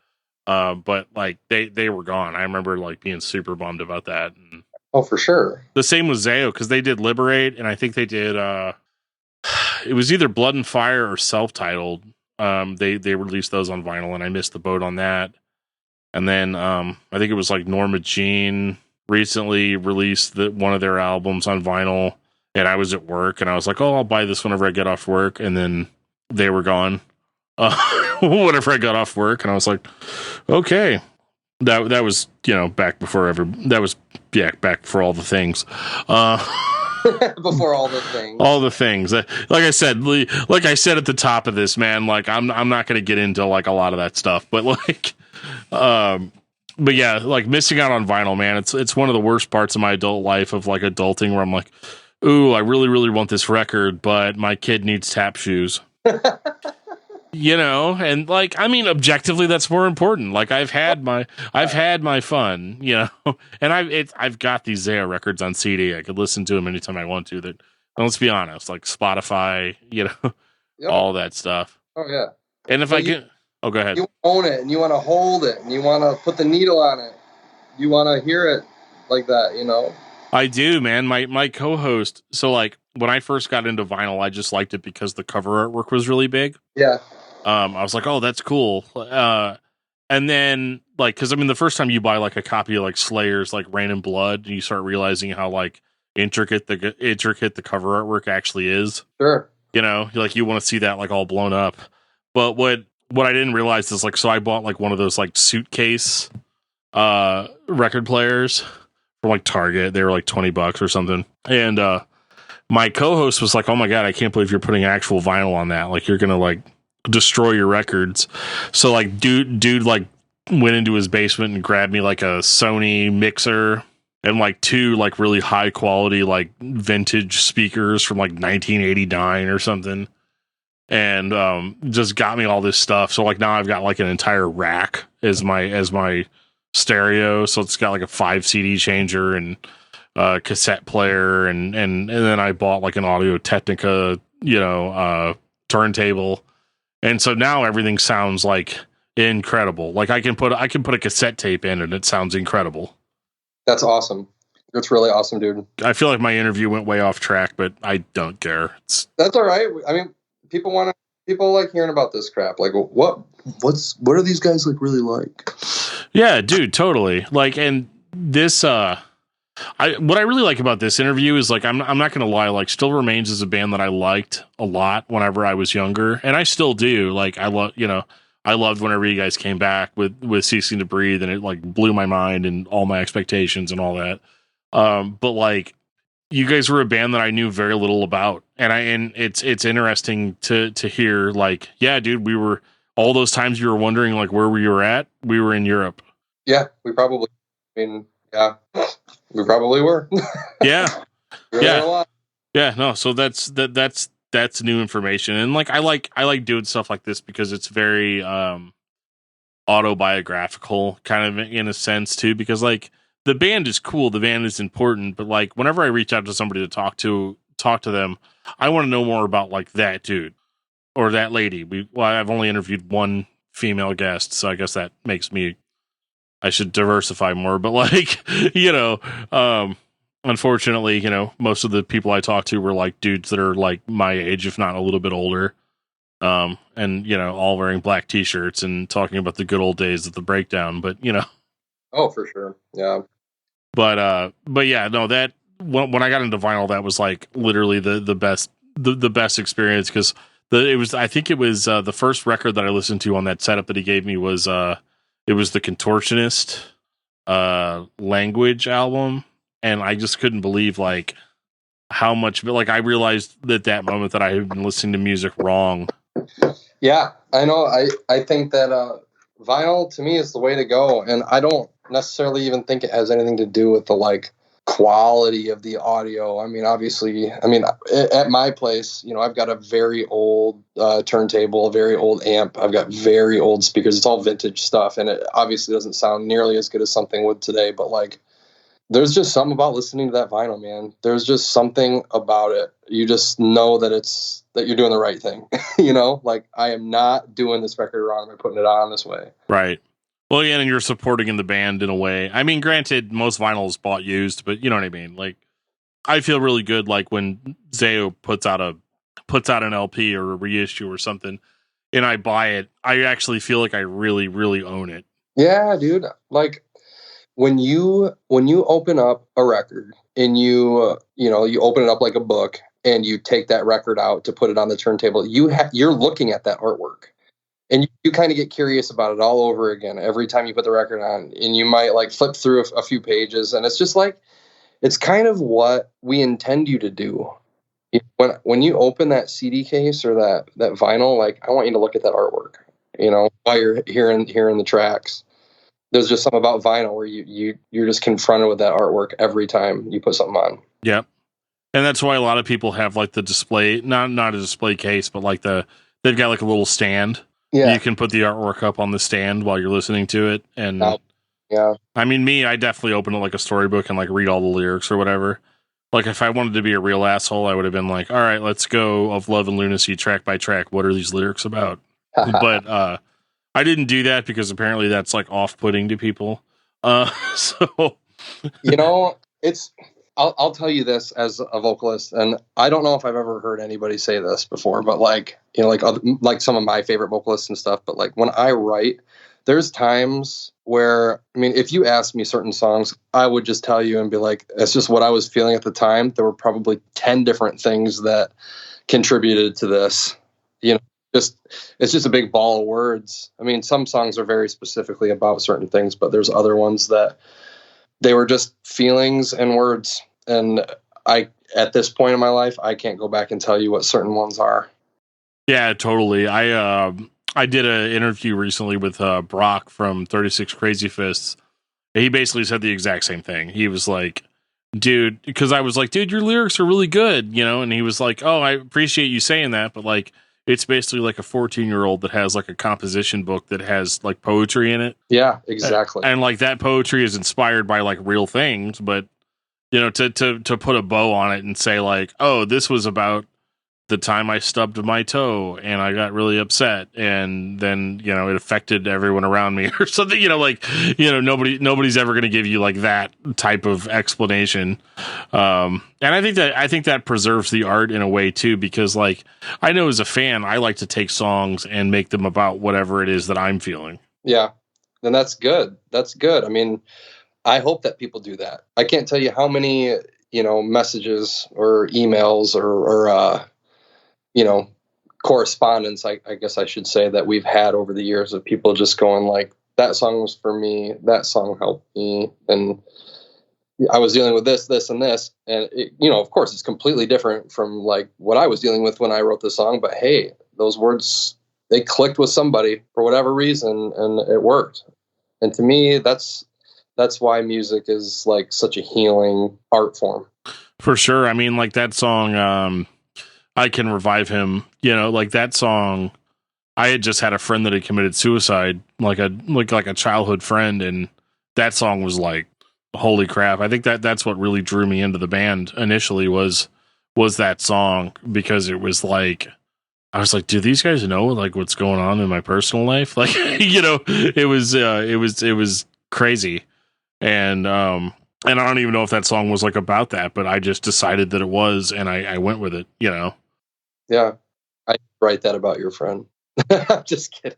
But like they were gone. I remember like being super bummed about that. And oh, for sure. the same with Zayo, because they did Liberate, and I think they did it was either Blood and Fire or self-titled. They released those on vinyl, and I missed the boat on that. And then I think it was like Norma Jean recently released one of their albums on vinyl, and I was at work, and I was like, "Oh, I'll buy this whenever I get off work," and then they were gone. Whenever I got off work, and I was like, "Okay." That was back before back before all the things. Before all the things. All the things. Like I said at the top of this, man, like I'm not going to get into like a lot of that stuff, but like but yeah, like missing out on vinyl, man, it's one of the worst parts of my adult life of like adulting, where I'm like, "Ooh, I really really want this record, but my kid needs tap shoes." And like, I mean, objectively, that's more important. Like, I've had my fun, and I've got these Zayo records on CD. I could listen to them anytime I want to. That, let's be honest, like Spotify, Yep. all that stuff. Oh yeah. And if go ahead. You own it, and you want to hold it, and you want to put the needle on it. You want to hear it like that, I do, man. My co-host. So like, when I first got into vinyl, I just liked it because the cover artwork was really big. Yeah. I was like, "Oh, that's cool." And then, like, because I mean, the first time you buy like a copy of like Slayer's like Rain and Blood, you start realizing how like intricate the cover artwork actually is. Sure. Like you want to see that like all blown up. But what I didn't realize is like, so I bought like one of those like suitcase record players from like Target. They were like $20 or something, and my co-host was like, "Oh my God, I can't believe you're putting actual vinyl on that. Like, you're gonna like destroy your records." So like dude like went into his basement and grabbed me like a Sony mixer and like two like really high quality like vintage speakers from like 1989 or something, and just got me all this stuff. So like now I've got like an entire rack as my stereo. So it's got like a 5 CD changer and cassette player, and then I bought like an Audio Technica turntable. And so now everything sounds like incredible. Like I can put a cassette tape in and it sounds incredible. That's awesome. That's really awesome, dude. I feel like my interview went way off track, but I don't care. That's all right. I mean, people like hearing about this crap. Like, what are these guys like really like? Yeah, dude, totally. Like, and this, what I really like about this interview is like, I'm not going to lie, like Still Remains is a band that I liked a lot whenever I was younger, and I still do. Like, I loved whenever you guys came back with Ceasing to Breathe, and it like blew my mind and all my expectations and all that. But like, you guys were a band that I knew very little about, and it's interesting to hear like, yeah, dude, we were all those times you were wondering like where we were at. We were in Europe. Yeah, we probably were. Yeah. We Yeah. a lot. Yeah. No. So that's new information. And like, I like doing stuff like this because it's very, autobiographical kind of in a sense too, because like the band is cool. The band is important, but like whenever I reach out to somebody to talk to them, I want to know more about like that dude. or that lady. I've only interviewed one female guest, so I guess that makes me, I should diversify more, but like, unfortunately, most of the people I talked to were like dudes that are like my age, if not a little bit older. And all wearing black t-shirts and talking about the good old days of the breakdown, but Oh, for sure. Yeah. But yeah, no, that when I got into vinyl, that was like literally the best, the best experience. Because I think it was the first record that I listened to on that setup that he gave me was it was the Contortionist Language album. And I just couldn't believe like how much, but like I realized at that moment that I had been listening to music wrong. Yeah, I know. I think that vinyl to me is the way to go, and I don't necessarily even think it has anything to do with the like quality of the audio. I mean, obviously, at my place, I've got a very old turntable, a very old amp. I've got very old speakers. It's all vintage stuff, and it obviously doesn't sound nearly as good as something would today. But like, there's just something about listening to that vinyl, man. There's just something about it. You just know that that you're doing the right thing. Like I am not doing this record wrong by putting it on this way. Right. Well, yeah, and you're supporting in the band in a way. I mean, granted, most vinyl is bought used, but you know what I mean? Like, I feel really good like when Zayo puts out an LP or a reissue or something, and I buy it, I actually feel like I really, really own it. Yeah, dude. Like, when you open up a record and you open it up like a book and you take that record out to put it on the turntable, you're looking at that artwork and you kind of get curious about it all over again every time you put the record on, and you might like flip through a few pages, and it's just like, it's kind of what we intend you to do. When you open that CD case or that vinyl, like I want you to look at that artwork, while you're hearing the tracks. There's just something about vinyl where you're just confronted with that artwork every time you put something on. Yep. And that's why a lot of people have like the display, not a display case, but like they've got like a little stand. Yeah. You can put the artwork up on the stand while you're listening to it. And yeah, I mean, I definitely open it like a storybook and like read all the lyrics or whatever. Like if I wanted to be a real asshole, I would have been like, all right, let's go Of Love and Lunacy track by track. What are these lyrics about? But, I didn't do that because apparently that's like off-putting to people. So I'll tell you this as a vocalist, and I don't know if I've ever heard anybody say this before, but like some of my favorite vocalists and stuff. But like when I write, there's times where, if you asked me certain songs, I would just tell you and be like, it's just what I was feeling at the time. There were probably 10 different things that contributed to this, it's just a big ball of words. Some songs are very specifically about certain things, but there's other ones that they were just feelings and words. And at this point in my life, I can't go back and tell you what certain ones are. Yeah, totally. I did an interview recently with Brock from 36 Crazy Fists. He basically said the exact same thing. He was like, dude, because I was like, dude, your lyrics are really good, and he was like, oh, I appreciate you saying that, but like, it's basically like a 14-year-old that has like a composition book that has like poetry in it. Yeah, exactly. And like that poetry is inspired by like real things, but to put a bow on it and say like, oh, this was about the time I stubbed my toe and I got really upset, and then it affected everyone around me or something. Nobody's ever going to give you like that type of explanation. And I think that preserves the art in a way too, because like I know as a fan, I like to take songs and make them about whatever it is that I'm feeling. Yeah, and that's good. That's good. I hope that people do that. I can't tell you how many messages or emails or correspondence, I guess I should say, that we've had over the years of people just going like, that song was for me, that song helped me, and I was dealing with this, and this, and it, of course it's completely different from like what I was dealing with when I wrote the song, but hey, those words, they clicked with somebody for whatever reason, and it worked. And to me, that's why music is like such a healing art form. For sure. Like that song, I Can Revive Him, like that song, I had just had a friend that had committed suicide, like a childhood friend, and that song was like, holy crap. I think that's what really drew me into the band initially was that song, because it was like I was like, do these guys know like what's going on in my personal life? Like, it was crazy. And I don't even know if that song was like about that, but I just decided that it was, and I went with it, Yeah. I write that about your friend. I'm just kidding.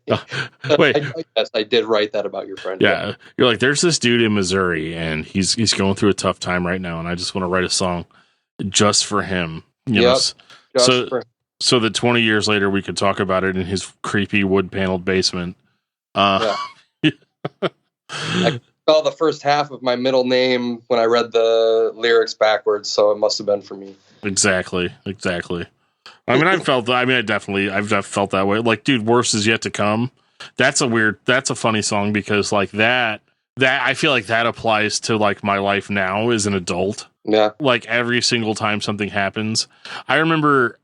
Wait. Yes, I did write that about your friend. Yeah. You're like, there's this dude in Missouri and he's going through a tough time right now. And I just want to write a song just for him. So that 20 years later, we could talk about it in his creepy wood paneled basement. I spelled the first half of my middle name when I read the lyrics backwards. So it must've been for me. Exactly. I mean, I've felt that way. Like, dude, worse is yet to come. That's a funny song because like that I feel like that applies to like my life now as an adult. Yeah. Like every single time something happens, I remember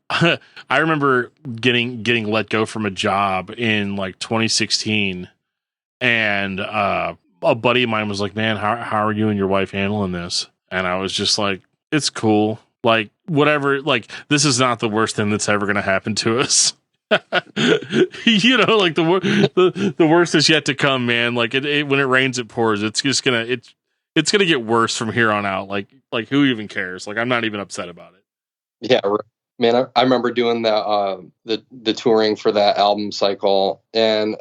getting let go from a job in like 2016, and a buddy of mine was like, "Man, how are you and your wife handling this?" And I was just like, "It's cool. Like, whatever, like, this is not the worst thing that's ever going to happen to us." Like the worst is yet to come, man. Like it when it rains, it pours. It's just gonna get worse from here on out. Like who even cares? Like, I'm not even upset about it. Yeah, man. I remember doing the touring for that album cycle, and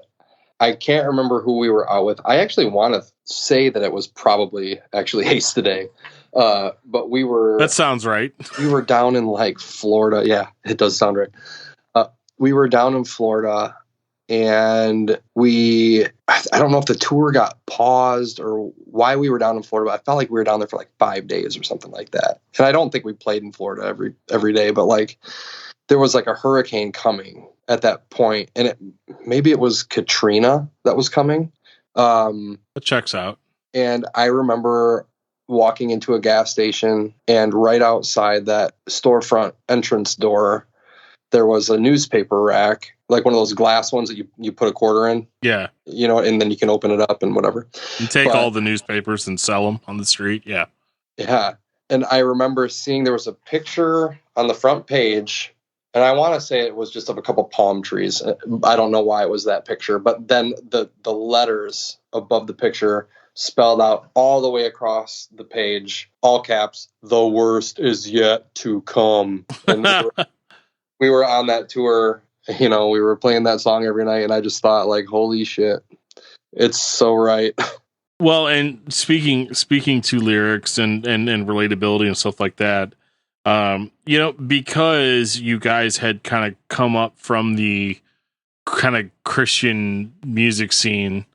I can't remember who we were out with. I actually want to say that it was probably actually Ace Today. But we were... That sounds right. We were down in like Florida. Yeah, it does sound right. We were down in Florida, and I don't know if the tour got paused or why we were down in Florida, but I felt like we were down there for like 5 days or something like that. And I don't think we played in Florida every day, but like there was like a hurricane coming at that point, and maybe it was Katrina that was coming. It checks out. And I remember walking into a gas station, and right outside that storefront entrance door, there was a newspaper rack, like one of those glass ones that you put a quarter in. Yeah. And then you can open it up and whatever. You take all the newspapers and sell them on the street. Yeah. Yeah. And I remember seeing there was a picture on the front page, and I want to say it was just of a couple palm trees. I don't know why it was that picture, but then the letters above the picture spelled out all the way across the page, all caps, "The worst is yet to come." And we were on that tour, we were playing that song every night, and I just thought, like, holy shit, it's so right. Well, and speaking to lyrics and relatability and stuff like that, because you guys had kind of come up from the kind of Christian music scene,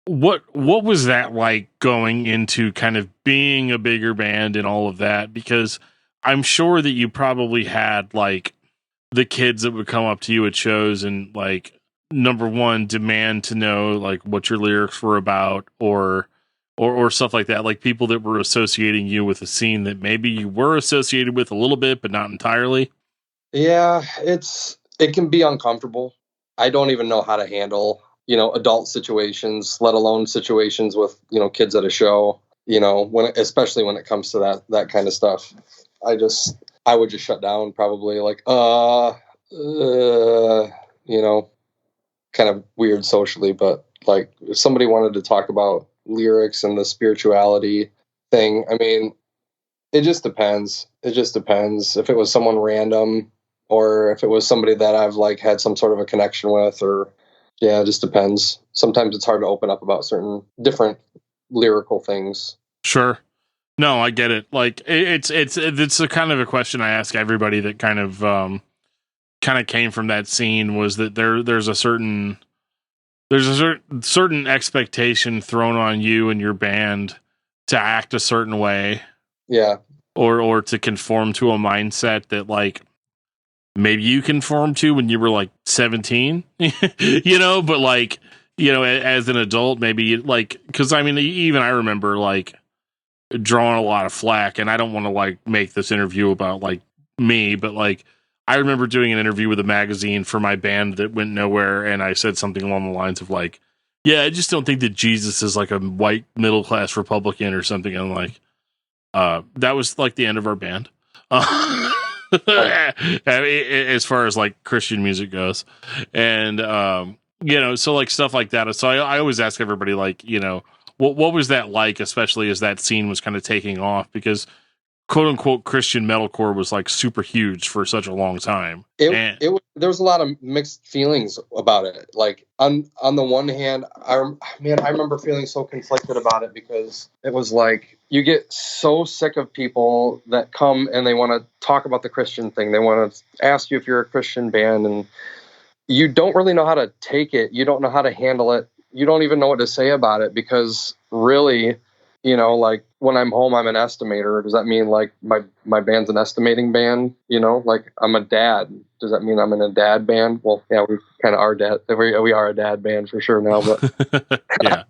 what was that like going into kind of being a bigger band and all of that? Because I'm sure that you probably had like the kids that would come up to you at shows and like, number one, demand to know like what your lyrics were about or stuff like that. Like people that were associating you with a scene that maybe you were associated with a little bit, but not entirely. Yeah, it can be uncomfortable. I don't even know how to handle, adult situations, let alone situations with, kids at a show, especially when it comes to that kind of stuff. I would just shut down, probably like, kind of weird socially, but like if somebody wanted to talk about lyrics and the spirituality thing, I mean, it just depends. If it was someone random or if it was somebody that I've like had some sort of a connection with, or it just depends. Sometimes it's hard to open up about certain different lyrical things. Sure. No, I get it. Like it's a kind of a question I ask everybody that kind of came from that scene, was that there's a certain expectation thrown on you and your band to act a certain way. Yeah. Or to conform to a mindset that like maybe you conformed to when you were like 17, but like, as an adult, maybe like, cause I mean, even I remember like drawing a lot of flack, and I don't want to like make this interview about like me, but like I remember doing an interview with a magazine for my band that went nowhere, and I said something along the lines of like, yeah, I just don't think that Jesus is like a white middle class Republican or something. And like that was like the end of our band. as far as like Christian music goes. And, so like stuff like that. So I always ask everybody, like, what was that like, especially as that scene was kind of taking off, because quote unquote Christian metalcore was like super huge for such a long time. There was a lot of mixed feelings about it. Like on the one hand, I remember feeling so conflicted about it, because it was like you get so sick of people that come and they want to talk about the Christian thing. They want to ask you if you're a Christian band, and you don't really know how to take it. You don't know how to handle it. You don't even know what to say about it, because really, like when I'm home, I'm an estimator. Does that mean like my band's an estimating band? Like I'm a dad. Does that mean I'm in a dad band? Well, yeah, we kind of are dad. We are a dad band for sure now, but yeah,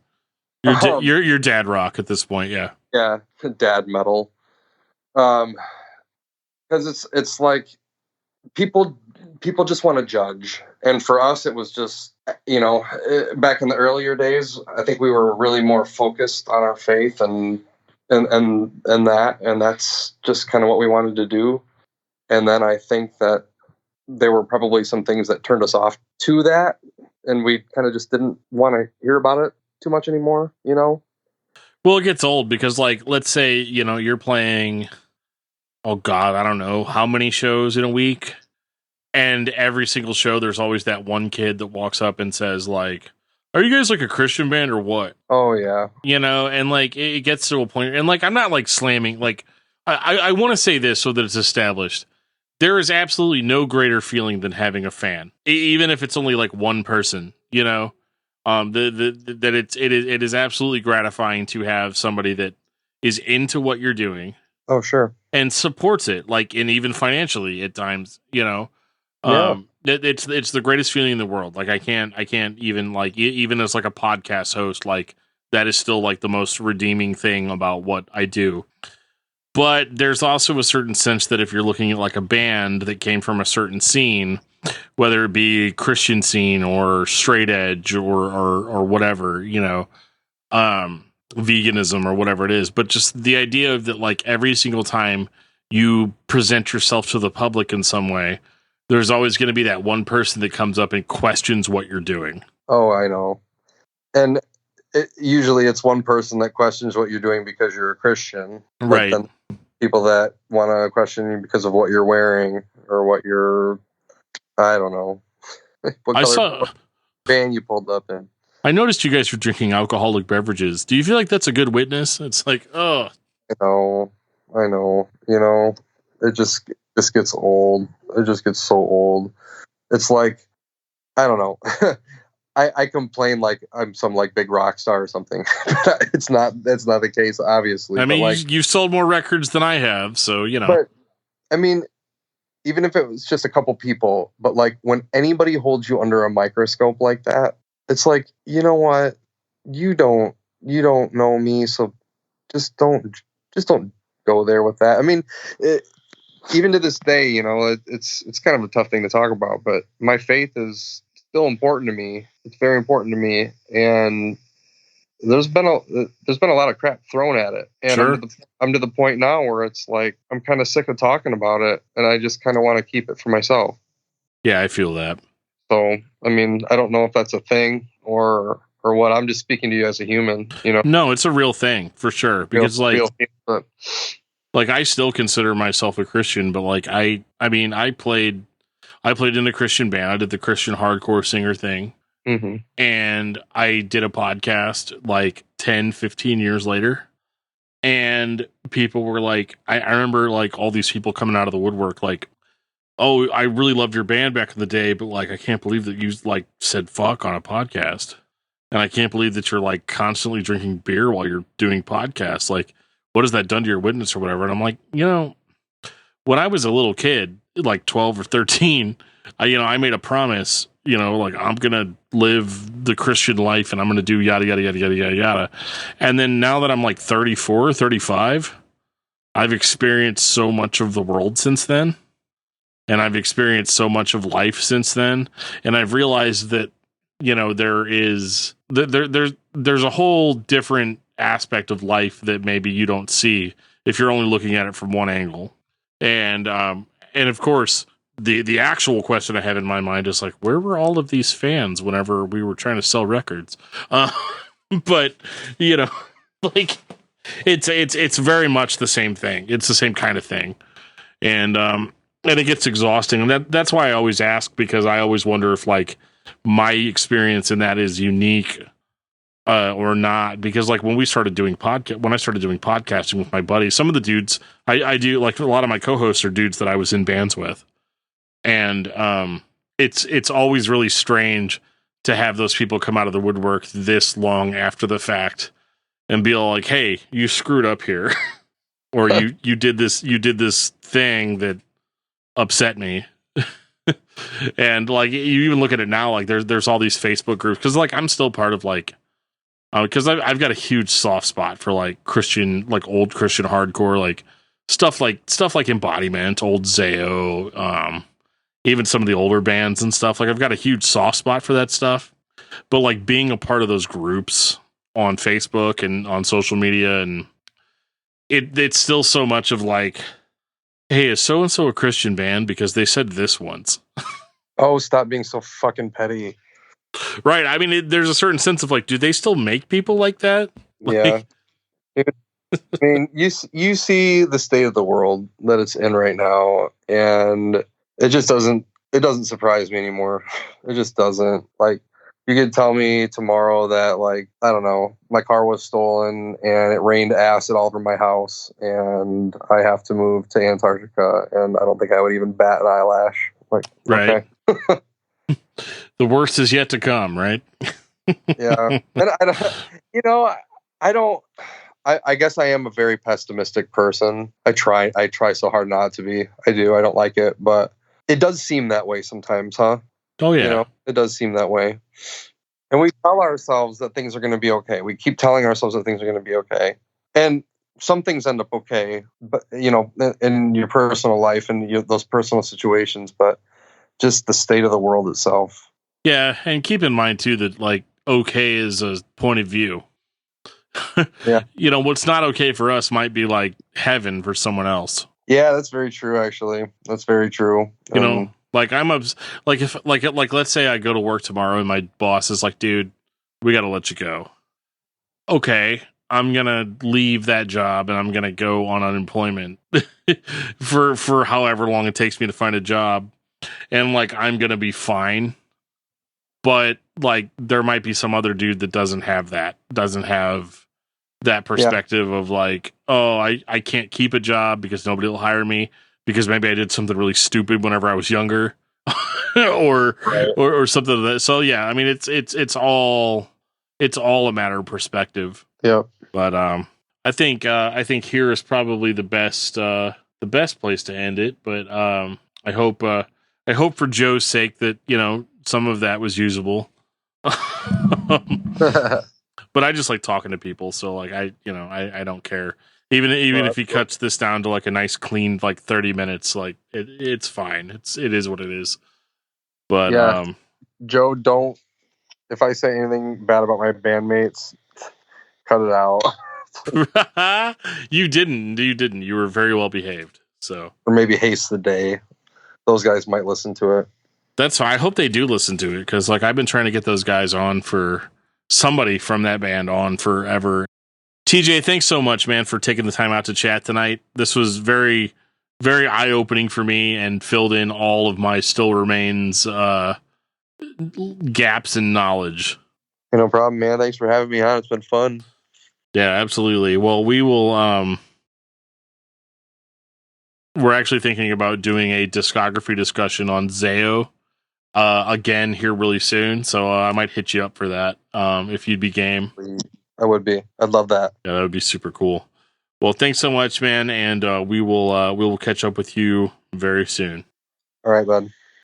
you're dad rock at this point. Yeah. Yeah. Dad metal. Cause it's like people just want to judge. And for us, it was just, back in the earlier days, I think we were really more focused on our faith and that's just kind of what we wanted to do. And then I think that there were probably some things that turned us off to that, and we kind of just didn't want to hear about it too much anymore, Well, it gets old because, like, let's say, you're playing, oh God, I don't know how many shows in a week. And every single show, there's always that one kid that walks up and says, like, are you guys like a Christian band or what? Oh, yeah. And like, it gets to a point, and like, I'm not like slamming, like, I want to say this so that it's established. There is absolutely no greater feeling than having a fan, even if it's only like one person, that it is absolutely gratifying to have somebody that is into what you're doing. Oh, sure. And supports it, like, and even financially at times, Yeah. It's the greatest feeling in the world. Like I can't even, like, even as like a podcast host, like that is still like the most redeeming thing about what I do. But there's also a certain sense that if you're looking at like a band that came from a certain scene, whether it be Christian scene or straight edge or whatever, veganism or whatever it is, but just the idea of that, like every single time you present yourself to the public in some way, there's always going to be that one person that comes up and questions what you're doing. Oh, I know. And usually it's one person that questions what you're doing because you're a Christian. Right. But then people that want to question you because of what you're wearing or what you're, I don't know. I saw band you pulled up in. I noticed you guys were drinking alcoholic beverages. Do you feel like that's a good witness? It's like, oh. I know. It just gets old. It just gets so old. It's like, I don't know. I complain like I'm some like big rock star or something. That's not the case, obviously. I mean, like, you've sold more records than I have, so But I mean, even if it was just a couple people, but like when anybody holds you under a microscope like that, it's like, you know what? You don't know me, so just don't go there with that. I mean, even to this day, it's kind of a tough thing to talk about, but my faith is still important to me. It's very important to me, and there's been a lot of crap thrown at it, and sure. I'm to the point now where it's like I'm kind of sick of talking about it, and I just kind of want to keep it for myself. Yeah, I feel that. So, I mean, I don't know if that's a thing or what. I'm just speaking to you as a human, No, it's a real thing for sure. Because like I still consider myself a Christian, but like I mean, I played in a Christian band. I did the Christian hardcore singer thing. Mm-hmm. And I did a podcast like 10, 15 years later. And people were like, I remember like all these people coming out of the woodwork, like, oh, I really loved your band back in the day, but like, I can't believe that you like said fuck on a podcast. And I can't believe that you're like constantly drinking beer while you're doing podcasts. Like, what has that done to your witness or whatever? And I'm like, when I was a little kid, like 12 or 13, I made a promise, like I'm going to live the Christian life and I'm going to do yada, yada, yada, yada, yada, yada. And then now that I'm like 34, 35, I've experienced so much of the world since then. And I've experienced so much of life since then. And I've realized that, there's a whole different aspect of life that maybe you don't see if you're only looking at it from one angle. And And of course, the actual question I have in my mind is like, where were all of these fans whenever we were trying to sell records? But you know, like it's very much the same thing. It's the same kind of thing, and it gets exhausting. And that's why I always ask, because I always wonder if like my experience in that is unique or not. Because like when I started doing podcasting with my buddies, some of the dudes I do, like a lot of my co-hosts are dudes that I was in bands with. And it's always really strange to have those people come out of the woodwork this long after the fact and be all like, "Hey, you screwed up here," or you did this thing that upset me. And like you even look at it now, like there's all these Facebook groups, because like I'm still part of like, because I've got a huge soft spot for like Christian, like old Christian hardcore, like stuff like Embodiment, old Zao, even some of the older bands and stuff. Like I've got a huge soft spot for that stuff. But like being a part of those groups on Facebook and on social media, and it's still so much of like, hey, is so and so a Christian band because they said this once? Oh, stop being so fucking petty. Right. I mean, there's a certain sense of like, do they still make people like that? Yeah. I mean, you see the state of the world that it's in right now, and it doesn't surprise me anymore. It just doesn't. Like, you could tell me tomorrow that, like, I don't know, my car was stolen and it rained acid all over my house and I have to move to Antarctica, and I don't think I would even bat an eyelash. Like, right. Okay. The worst is yet to come, right? Yeah. And I guess I am a very pessimistic person. I try so hard not to be. I do. I don't like it, but it does seem that way sometimes, huh? Oh yeah. It does seem that way. And we tell ourselves that things are going to be okay. We keep telling ourselves that things are going to be okay. And some things end up okay, but in your personal life and those personal situations, but just the state of the world itself. Yeah, and keep in mind too that like okay is a point of view. Yeah. What's not okay for us might be like heaven for someone else. Yeah, that's very true. Actually, that's very true. Like if let's say I go to work tomorrow and my boss is like, "Dude, we got to let you go." Okay, I'm gonna leave that job and I'm gonna go on unemployment for however long it takes me to find a job, and like I'm gonna be fine. But like there might be some other dude that doesn't have that perspective of like, oh, I can't keep a job because nobody will hire me because maybe I did something really stupid whenever I was younger or something like that. So yeah, I mean it's all a matter of perspective. Yeah. But I think here is probably the best place to end it. But I hope for Joe's sake that some of that was usable. But I just like talking to people, so like I don't care. Even if he cuts this down to like a nice clean like 30 minutes, like it's fine. It is what it is. But yeah. Joe, don't, if I say anything bad about my bandmates, cut it out. You didn't. You were very well behaved. So, or maybe haste the day. Those guys might listen to it. That's fine. I hope they do listen to it, because like I've been trying to get those guys on, for somebody from that band on forever. TJ, thanks so much, man, for taking the time out to chat tonight. This was very, very eye-opening for me and filled in all of my Still Remains gaps in knowledge. No problem, man. Thanks for having me on. It's been fun. Yeah, absolutely. Well, we will we're actually thinking about doing a discography discussion on Zao again here really soon, so I might hit you up for that if you'd be game. I would be. I'd love that. Yeah, that would be super cool. Well, thanks so much, man, and we will catch up with you very soon. All right, bud.